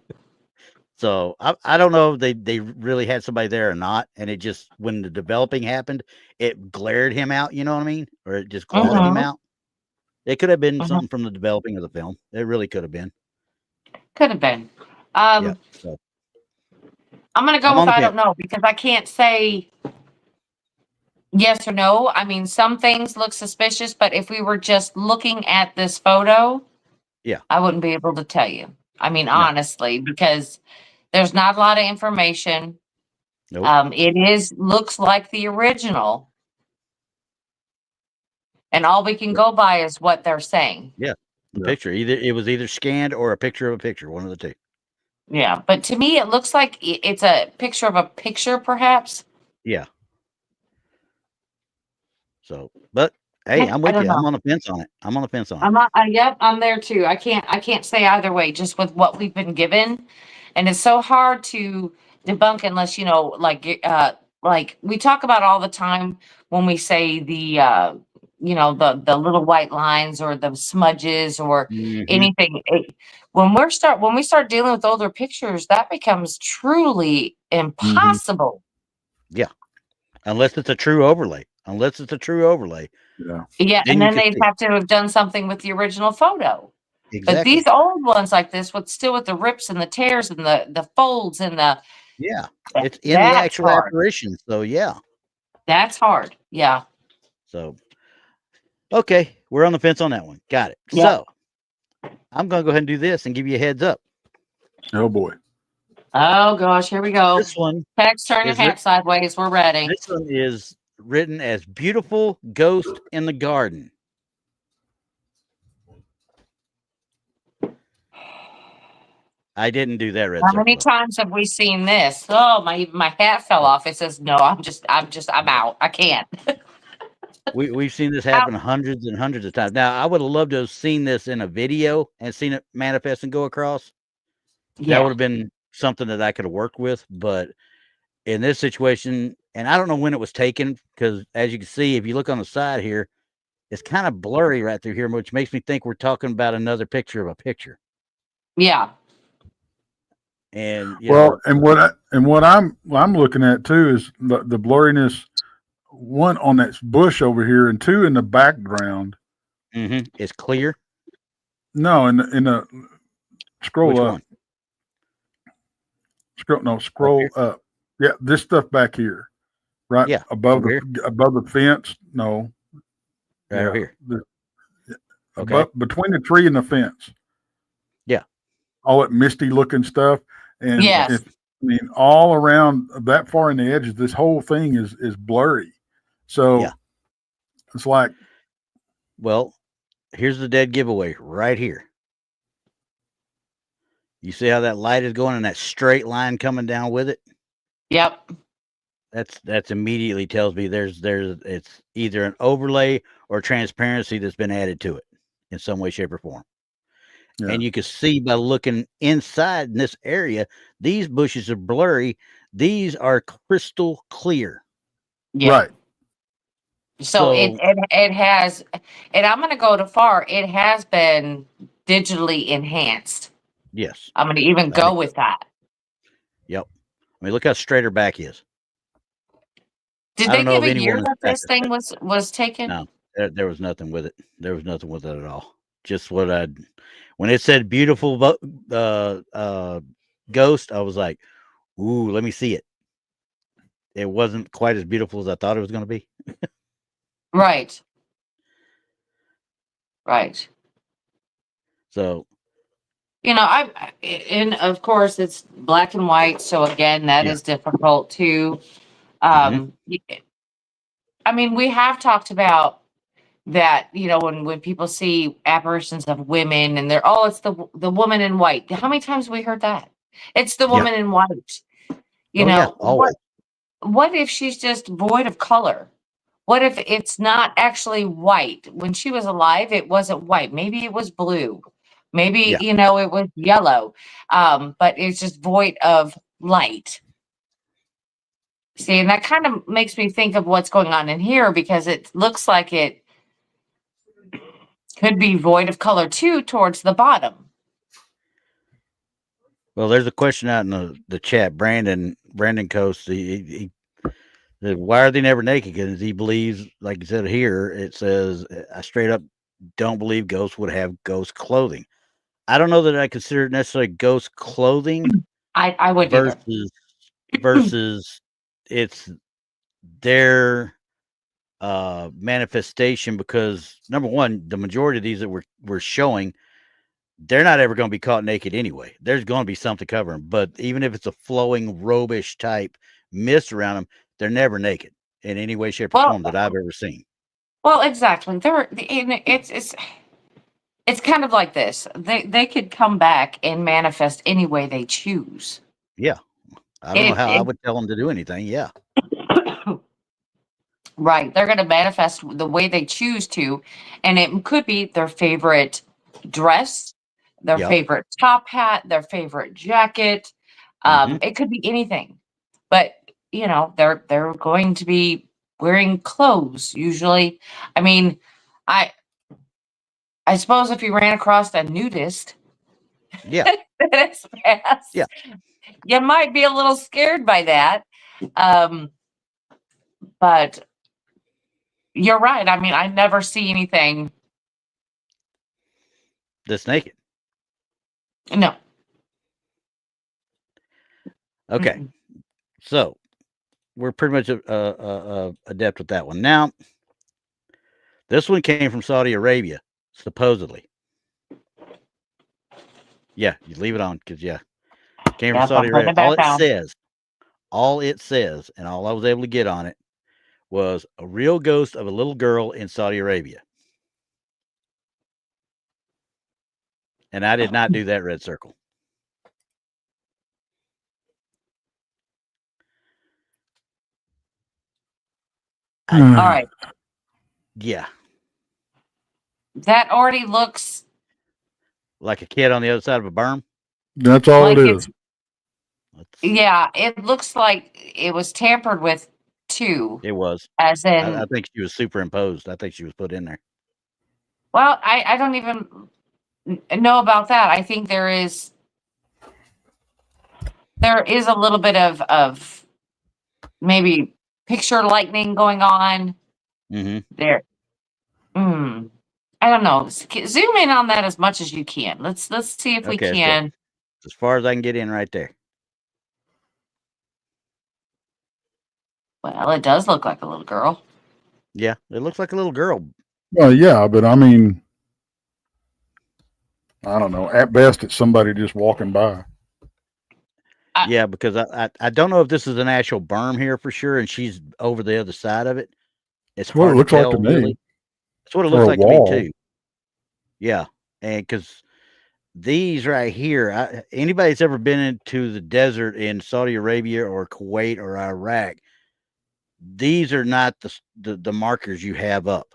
So I don't know if they really had somebody there or not, and it just, when the developing happened, it glared him out, you know what I mean? Or it just glossed him out. It could have been something from the developing of the film. It really could have been. Could have been. Yeah. So I'm going to go with I don't know, because I can't say yes or no. I mean, some things look suspicious, but if we were just looking at this photo, yeah, I wouldn't be able to tell you. I mean, honestly, because there's not a lot of information. Nope. It looks like the original. And all we can go by is what they're saying. Yeah. The picture. It was either scanned or a picture of a picture, one of the two. Yeah. But to me, it looks like it's a picture of a picture, perhaps. Yeah. So, but hey, I'm with you. I'm on the fence on it. I'm there too. I can't say either way, just with what we've been given. And it's so hard to debunk unless, like we talk about all the time when we say the little white lines or the smudges or anything. When we start dealing with older pictures, that becomes truly impossible. Yeah. Unless it's a true overlay. Yeah. And then they'd have to have done something with the original photo. Exactly. But these old ones like this, with the rips and the tears and the folds and the it's in the actual apparition. So that's hard. Yeah. So okay, we're on the fence on that one. Got it. Yep. So I'm gonna go ahead and do this and give you a heads up. Oh boy. Oh gosh, here we go. This one. Tex, turn your hat sideways. We're ready. This one is written as Beautiful Ghost in the Garden. I didn't do that red How circle. many times have we seen this? Oh, my hat fell off. It says no. I'm out. I can't. We've seen this happen hundreds and hundreds of times. Now, I would have loved to have seen this in a video and seen it manifest and go across. That would have been something that I could have worked with. But in this situation, and I don't know when it was taken, because as you can see, if you look on the side here, it's kind of blurry right through here, which makes me think we're talking about another picture of a picture. Yeah. And and what I'm looking at too is the blurriness. One on that bush over here, and 2 in the background. It's clear. No, in the scroll Which up. One? Scroll up. Yeah, this stuff back here, right? Yeah, above the fence. No, right over here. Above, between the tree and the fence. Yeah, all that misty looking stuff, and all around that far in the edges, this whole thing is blurry. So it's like, well, here's the dead giveaway right here. You see how that light is going and that straight line coming down with it? Yep. That's immediately tells me it's either an overlay or transparency that's been added to it in some way, shape, or form. Yeah. And you can see by looking inside in this area, these bushes are blurry. These are crystal clear. Yeah. Right. So it has, and I'm going to go too far. It has been digitally enhanced. Yes. I'm going to even go with that. Yep. I mean, look how straight her back is. Did they give a year that this thing was taken? No, there was nothing with it. There was nothing with it at all. Just when it said beautiful ghost, I was like, ooh, let me see it. It wasn't quite as beautiful as I thought it was going to be. Right. Right. So, and of course it's black and white. So again, that is difficult too. I mean, we have talked about that, when people see apparitions of women and it's the woman in white. How many times have we heard that? It's the woman in white. What if she's just void of color? What if it's not actually white? When she was alive, it wasn't white. Maybe it was blue. Maybe, you know, it was yellow, but it's just void of light. See, and that kind of makes me think of what's going on in here, because it looks like it could be void of color too towards the bottom. Well, there's a question out in the chat. Brandon Coast, why are they never naked? Because he believes, like you said here, it says, I straight up don't believe ghosts would have ghost clothing. I don't know that I consider it necessarily ghost clothing. I would versus it's their manifestation, because number one, the majority of these that we're showing, they're not ever going to be caught naked anyway. There's going to be something covering them. But even if it's a flowing robish type mist around them, they're never naked in any way, shape, or form that I've ever seen. Well, exactly. It's kind of like this. They could come back and manifest any way they choose. Yeah. I don't know how I would tell them to do anything. Yeah. Right. They're going to manifest the way they choose to. And it could be their favorite dress, their favorite top hat, their favorite jacket. It could be anything. But, you know, they're going to be wearing clothes usually. I mean, I suppose if you ran across a nudist, it's fast. Yeah. You might be a little scared by that. But you're right. I mean, I never see anything that's naked. No. Okay. So we're pretty much adept with that one. Now, this one came from Saudi Arabia, supposedly. Yeah, you leave it on because came from Saudi Arabia. All it says, and all I was able to get on it was a real ghost of a little girl in Saudi Arabia. And I did not do that red circle. All right. Yeah. That already looks like a kid on the other side of a berm. That's all it is. Yeah, it looks like it was tampered with too. It was. As in, I think she was superimposed. I think she was put in there. Well, I don't even know about that. I think there is a little bit of maybe picture lightning going on there. I don't know. Zoom in on that as much as you can. Let's see if we can. As far as I can get in right there. Well, it does look like a little girl. Yeah, it looks like a little girl. Well, yeah, but I mean, I don't know. At best, it's somebody just walking by. Yeah, because I don't know if this is an actual berm here for sure, and she's over the other side of it. It's what it looks like to me. Really. That's what it looks like to me too. Yeah, and because these right here, anybody that's ever been into the desert in Saudi Arabia or Kuwait or Iraq, these are not the markers you have up.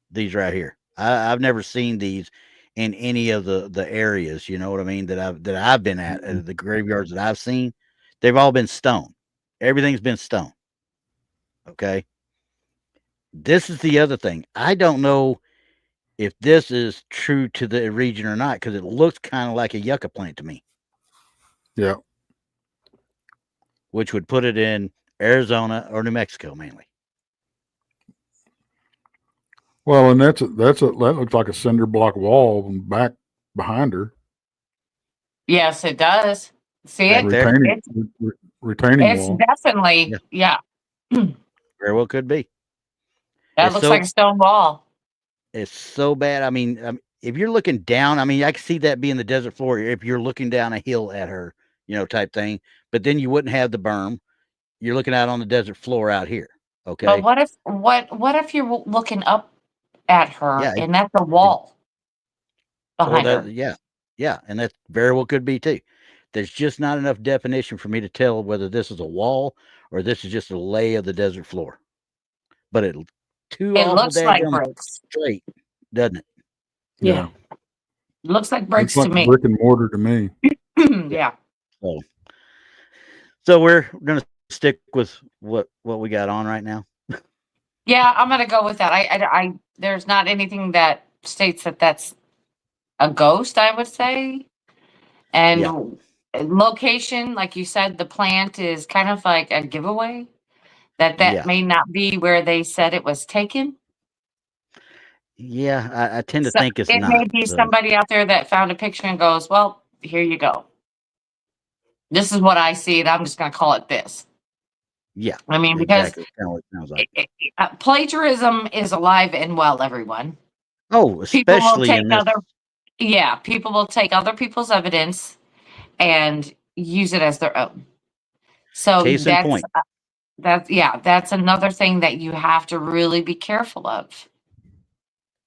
These right here, I've never seen these in any of the areas. You know what I mean? That I've been at the graveyards that I've seen, they've all been stone. Everything's been stone. Okay. This is the other thing. I don't know if this is true to the region or not, because it looks kind of like a yucca plant to me. Yeah. Which would put it in Arizona or New Mexico mainly. Well, and that looks like a cinder block wall back behind her. Yes, it does. See it? Retaining it's wall. Definitely, yeah. Very well could be. That looks like a stone wall. It's so bad. I mean, if you're looking down, I mean, I can see that being the desert floor if you're looking down a hill at her, type thing. But then you wouldn't have the berm. You're looking out on the desert floor out here. Okay. But what if you're looking up at her and that's a wall behind her? Yeah, and that very well could be too. There's just not enough definition for me to tell whether this is a wall or this is just a lay of the desert floor. But it looks like bricks, straight, doesn't it? Yeah. Looks like bricks to me. Brick and mortar to me. Yeah. So we're gonna stick with what we got on right now. Yeah, I'm gonna go with that. I there's not anything that states that that's a ghost, I would say. And location, like you said, the plant is kind of like a giveaway that may not be where they said it was taken. Yeah, I tend to think it's it not. May be somebody out there that found a picture and goes, well, here you go. This is what I see, and I'm just going to call it this. Yeah. I mean, exactly. because kind of what it sounds like. Plagiarism is alive and well, everyone. Oh, especially in this. People will take other people's evidence and use it as their own. So Case in point. That's another thing that you have to really be careful of.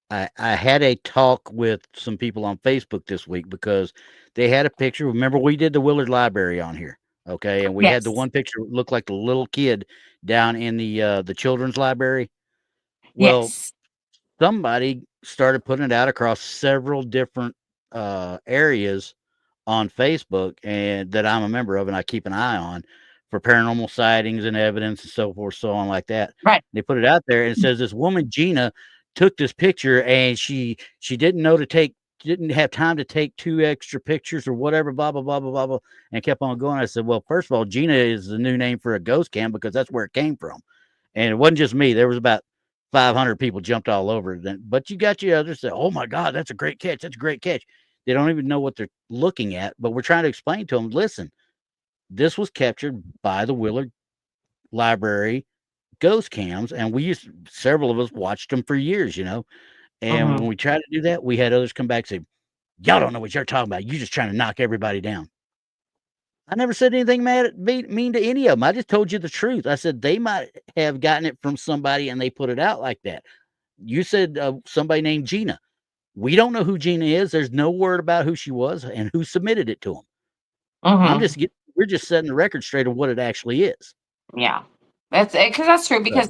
I had a talk with some people on Facebook this week because they had a picture. Remember, we did the Willard Library on here, okay? And we had the one picture look like the little kid down in the children's library. Well, somebody started putting it out across several different areas on Facebook, and that I'm a member of, and I keep an eye on for paranormal sightings and evidence and so forth, so on like that. Right. They put it out there and it says this woman Gina took this picture and she didn't have time to take 2 extra pictures or whatever, blah blah blah blah blah blah, and kept on going. I said, well, first of all, Gina is the new name for a ghost cam because that's where it came from, and it wasn't just me. There was about 500 people jumped all over it. But you got your others that, oh my God, that's a great catch. That's a great catch. They don't even know what they're looking at, but we're trying to explain to them, listen, this was captured by the Willard Library ghost cams, and several of us watched them for years, and when we tried to do that, we had others come back and say, y'all don't know what you're talking about. You're just trying to knock everybody down. I never said anything mean to any of them. I just told you the truth. I said they might have gotten it from somebody and they put it out like that. You said somebody named Gina. We don't know who Gina is. There's no word about who she was and who submitted it to them. We're just setting the record straight of what it actually is. Yeah, that's true. Because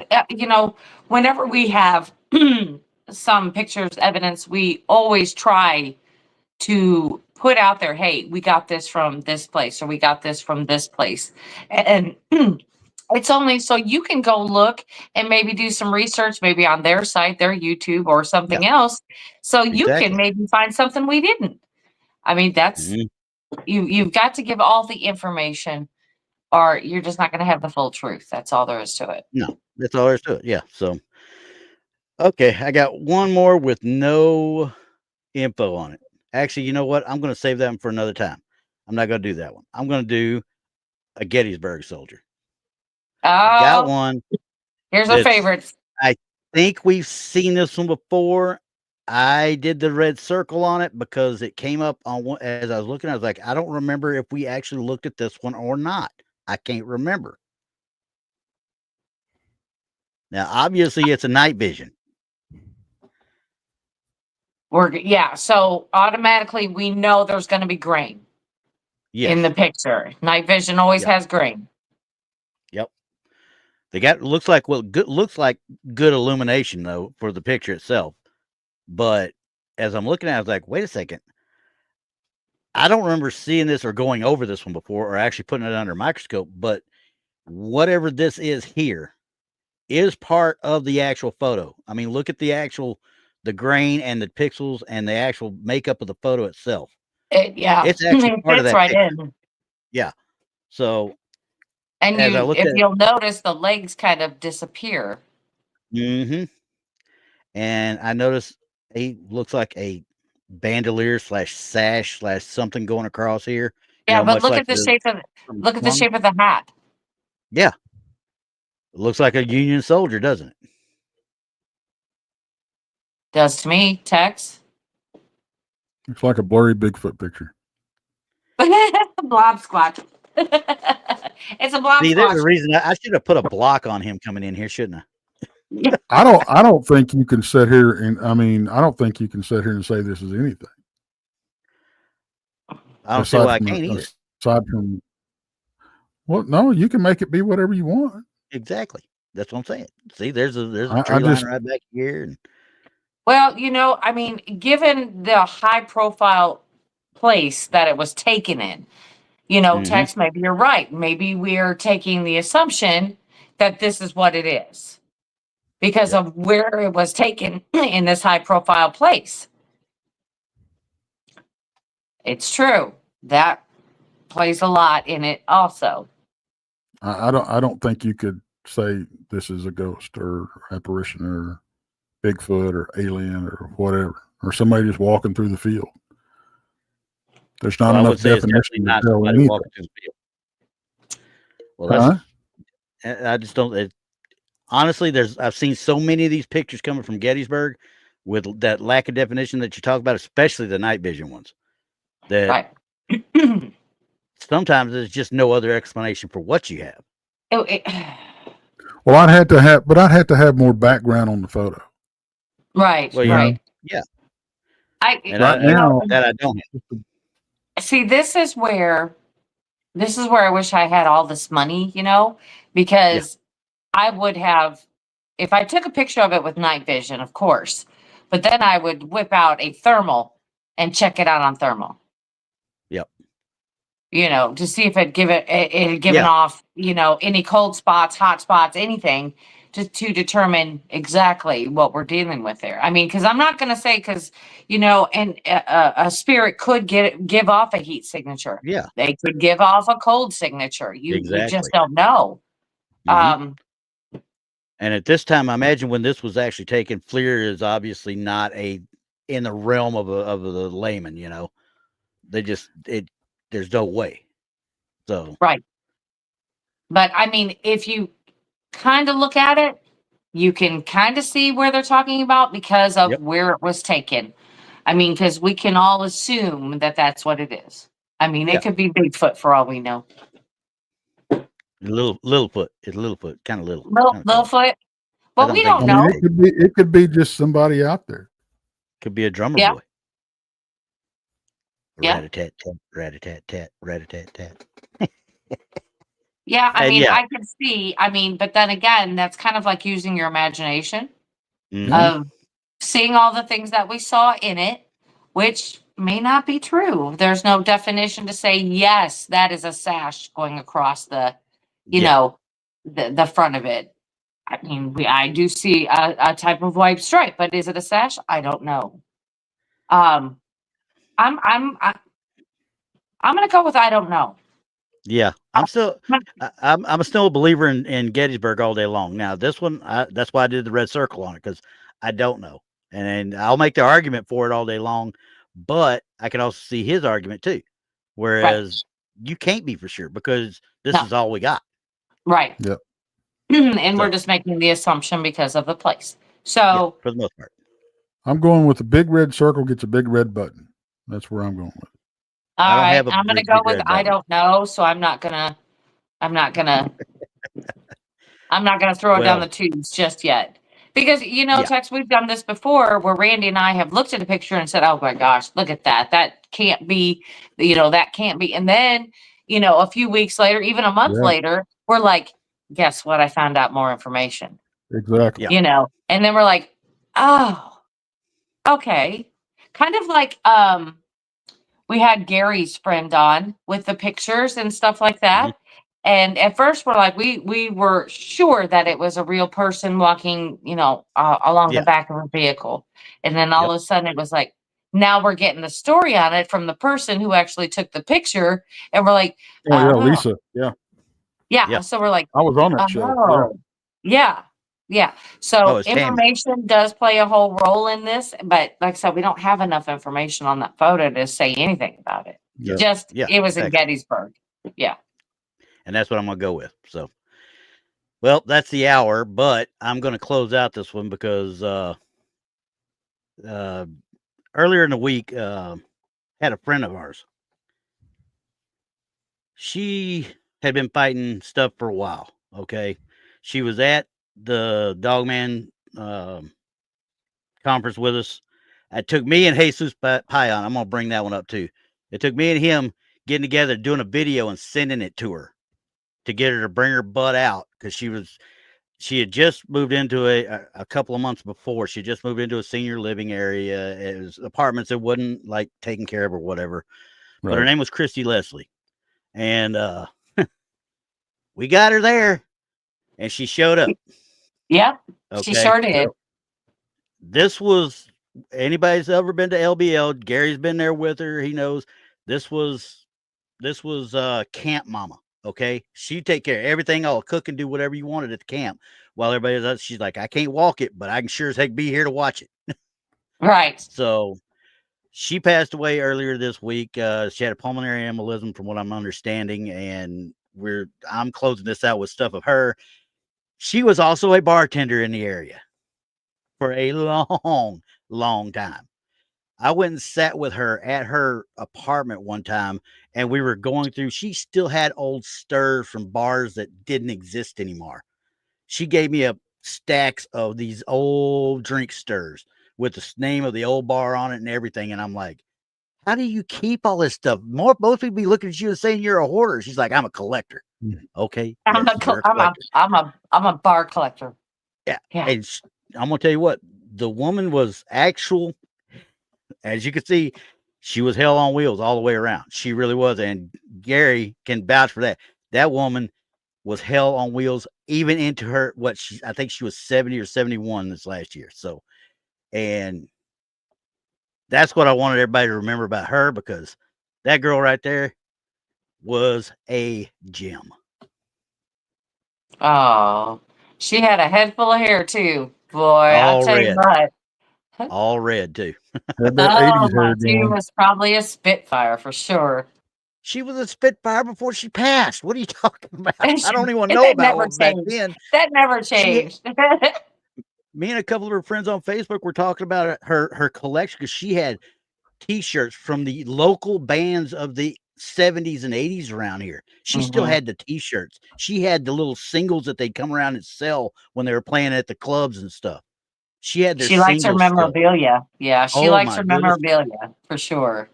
whenever we have some pictures, evidence, we always try to put out there, hey, we got this from this place, or we got this from this place, and it's only so you can go look and maybe do some research, maybe on their site, their YouTube, or something else, so you can maybe find something we didn't. I mean, that's you've got to give all the information, or you're just not going to have the full truth. That's all there is to it. No, that's all there is to it. Yeah. So, okay, I got one more with no info on it. Actually, you know what? I'm going to save that one for another time. I'm not going to do that one. I'm going to do a Gettysburg soldier. I got one. Here's our favorites. I think we've seen this one before. I did the red circle on it because it came up on one as I was looking. I was like, I don't remember if we actually looked at this one or not. I can't remember. Now, obviously, it's a night vision. So automatically we know there's going to be grain in the picture. Night vision always has grain. Yep. They got looks like good illumination though for the picture itself. But as I'm looking at it, I was like, wait a second. I don't remember seeing this or going over this one before or actually putting it under a microscope, but whatever this is here is part of the actual photo. I mean, look at the grain and the pixels and the actual makeup of the photo itself. It's actually part of that right in. Yeah. So, and you'll notice the legs kind of disappear. And I noticed he looks like a bandolier / sash / something going across here. Yeah, but look at the shape of the hat. Yeah. It looks like a Union soldier, doesn't it? Does to me, Tex. Looks like a blurry Bigfoot picture. Blob squatch. It's a blob. See, there's a reason I should have put a block on him coming in here, shouldn't I? I don't think you can sit here and say this is anything. I don't see why I can't either. Aside from, well, no, you can make it be whatever you want. Exactly. That's what I'm saying. See, there's a tree line right back here. And Well, I mean, given the high profile place that it was taken in, Tex, maybe you're right. Maybe we're taking the assumption that this is what it is because of where it was taken in this high profile place. It's true. That plays a lot in it also. I don't think you could say this is a ghost or apparition or Bigfoot or alien or whatever, or somebody just walking through the field. There's not enough definition to tell anything. Well, I just don't. Honestly, I've seen so many of these pictures coming from Gettysburg with that lack of definition that you talk about, especially the night vision ones. That sometimes there's just no other explanation for what you have. Well, I'd have to have more background on the photo. Right. Well, right. Yeah. I don't see. This is where I wish I had all this money, because I would have, if I took a picture of it with night vision, of course, but then I would whip out a thermal and check it out on thermal. Yep. To see if it had given off, any cold spots, hot spots, anything to determine exactly what we're dealing with there. I mean, because I'm not going to say and a spirit could give off a heat signature. Yeah. They could give off a cold signature. You just don't know. And at this time, I imagine when this was actually taken, FLIR is obviously not in the realm of the layman, there's no way. So right. But I mean, if you kind of look at it, you can kind of see where they're talking about because of where it was taken. I mean, because we can all assume that that's what it is. I mean, it could be Bigfoot for all we know. Littlefoot. It's Littlefoot, kind of little. Littlefoot. Well, we don't know. It could be just somebody out there. Could be a drummer boy. Yeah. Rat-a-tat-tat, rat-a-tat-tat, rat-a-tat-tat. Yeah, I mean, I can see. I mean, but then again, that's kind of like using your imagination of seeing all the things that we saw in it, which may not be true. There's no definition to say, yes, that is a sash going across the, the front of it. I mean, I do see a type of white stripe, but is it a sash? I don't know. I'm going to go with I don't know. Yeah, I'm still a believer in Gettysburg all day long. Now this one, that's why I did the red circle on it, because I don't know, and I'll make the argument for it all day long, but I can also see his argument too. Whereas you can't be for sure because this is all we got. Right. Yep. And we're just making the assumption because of the place. So for the most part, I'm going with a big red circle gets a big red button. That's where I'm going with. All right, I'm going to go with I don't know, so I'm not going to throw it down the tubes just yet. Because, Tex, we've done this before where Randy and I have looked at a picture and said, oh my gosh, look at that. That can't be, that can't be. And then, a few weeks later, even a month later, we're like, guess what? I found out more information. Exactly. And then we're like, oh, okay. Kind of like, we had Gary's friend on with the pictures and stuff like that. And at first we're like, we were sure that it was a real person walking, along the back of a vehicle. And then all of a sudden it was like, now we're getting the story on it from the person who actually took the picture. And we're like, Lisa. Yeah. So we're like, I was on that show. Yeah. So information does play a whole role in this, but like I said, we don't have enough information on that photo to say anything about it. It was in Gettysburg. Yeah. And that's what I'm going to go with. So, well, that's the hour, but I'm going to close out this one because earlier in the week, had a friend of ours. She had been fighting stuff for a while. Okay. She was at the Dogman conference with us. It took me and Jesus Payan. I'm going to bring that one up too. It took me and him getting together, doing a video and sending it to her to get her to bring her butt out because she was she had just moved into a couple of months before. She just moved into a senior living area. It was apartments that wasn't like taken care of or whatever. But her Right. name was Christy Leslie. And we got her there and she showed up. Yep, Okay. she sure did. This was anybody's ever been to LBL. Gary's been there with her. He knows this was camp mama. Okay. She take care of everything, all cook and do whatever you wanted at the camp while everybody else. She's like, I can't walk it, but I can sure as heck be here to watch it. Right. So she passed away earlier this week. She had a pulmonary embolism from what I'm understanding. And I'm closing this out with stuff of her. She was also a bartender in the area for a long, long time. I went and sat with her at her apartment one time, and we were going through. She still had old stirs from bars that didn't exist anymore. She gave me stacks of these old drink stirs with the name of the old bar on it and everything. And I'm like, how do you keep all this stuff? Most people be looking at you and saying you're a hoarder. She's like, I'm a collector. Okay. I'm a bar collector. Yeah. And I'm gonna tell you what, the woman was actual, as you can see, she was hell on wheels all the way around. She really was. And Gary can vouch for that. That woman was hell on wheels, even into her, I think she was 70 or 71 this last year. So, and that's what I wanted everybody to remember about her, because that girl right there was a gem. Oh, she had a head full of hair too. Boy, I'll tell you what. All red too. She was probably a Spitfire for sure. She was a Spitfire before she passed. What are you talking about? I don't even know about her back then. That never changed. Me and a couple of her friends on Facebook were talking about her collection, because she had T-shirts from the local bands of the 70s and 80s around here. She still had the T-shirts. She had the little singles that they'd come around and sell when they were playing at the clubs and stuff. She had their She likes her memorabilia. Still. Yeah, she likes her memorabilia for sure.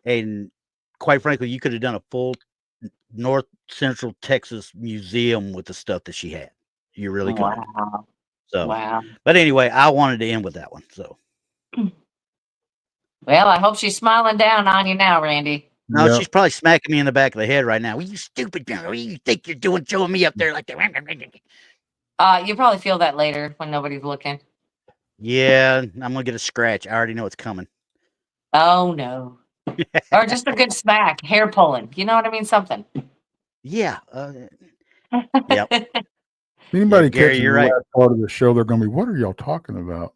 And quite frankly, you could have done a full North Central Texas museum with the stuff that she had. You really could. Wow. So, wow. But anyway, I wanted to end with that one. So, well, I hope she's smiling down on you now, Randy. No, she's probably smacking me in the back of the head right now. Well, you stupid girl. What do you think you're doing, showing me up there like that? You probably feel that later when nobody's looking. Yeah, I'm gonna get a scratch. I already know it's coming. Oh no. Or just a good smack, hair pulling. You know what I mean? Something. Yeah. Yep. Anybody catching the last part of the show, they're going to be, what are y'all talking about?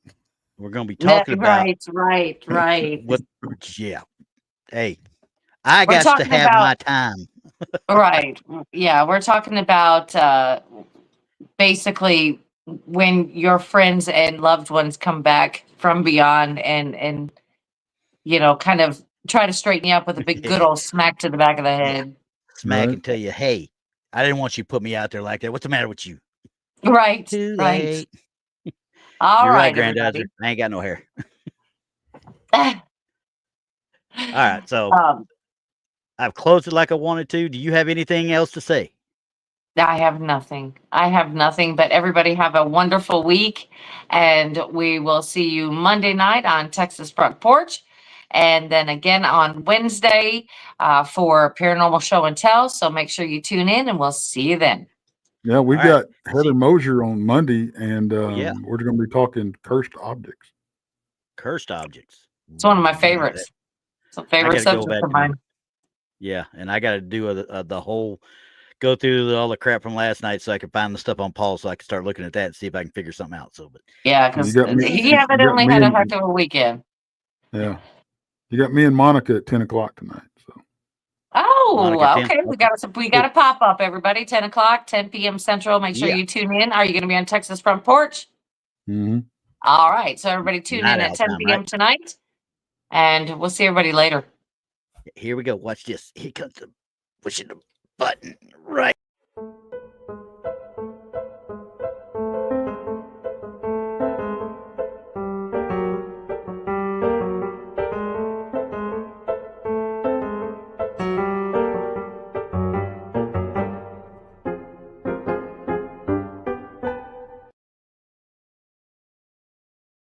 We're going to be talking about. Right. Yeah. Hey, I got to have my time. Right. Yeah. We're talking about basically when your friends and loved ones come back from beyond and kind of try to straighten you up with a big good old smack to the back of the head. Yeah. Smack and tell you, hey, I didn't want you to put me out there like that. What's the matter with you? Right. Too late. Right. All You're right, Granddad. I ain't got no hair. All right. So I've closed it like I wanted to. Do you have anything else to say? I have nothing. But everybody have a wonderful week. And we will see you Monday night on Texas Front Porch. And then again on Wednesday for Paranormal Show and Tell. So make sure you tune in and we'll see you then. Yeah, we got Heather Mosier on Monday, and we're going to be talking cursed objects. Cursed objects. It's one of my favorites. It's a favorite subject of mine. Yeah, and I got to do the whole, go through all the crap from last night so I can find the stuff on Paul so I can start looking at that and see if I can figure something out. So, but yeah, because he evidently had a heck of a weekend. Yeah, you got me and Monica at 10 o'clock tonight. So. Oh, okay. We got a pop up, everybody. 10 o'clock, 10 p.m. Central. Make sure you tune in. Are you going to be on Texas Front Porch? Mm-hmm. All right. So everybody tune in at 10 p.m. tonight, and we'll see everybody later. Here we go. Watch this. Here comes the pushing the button right.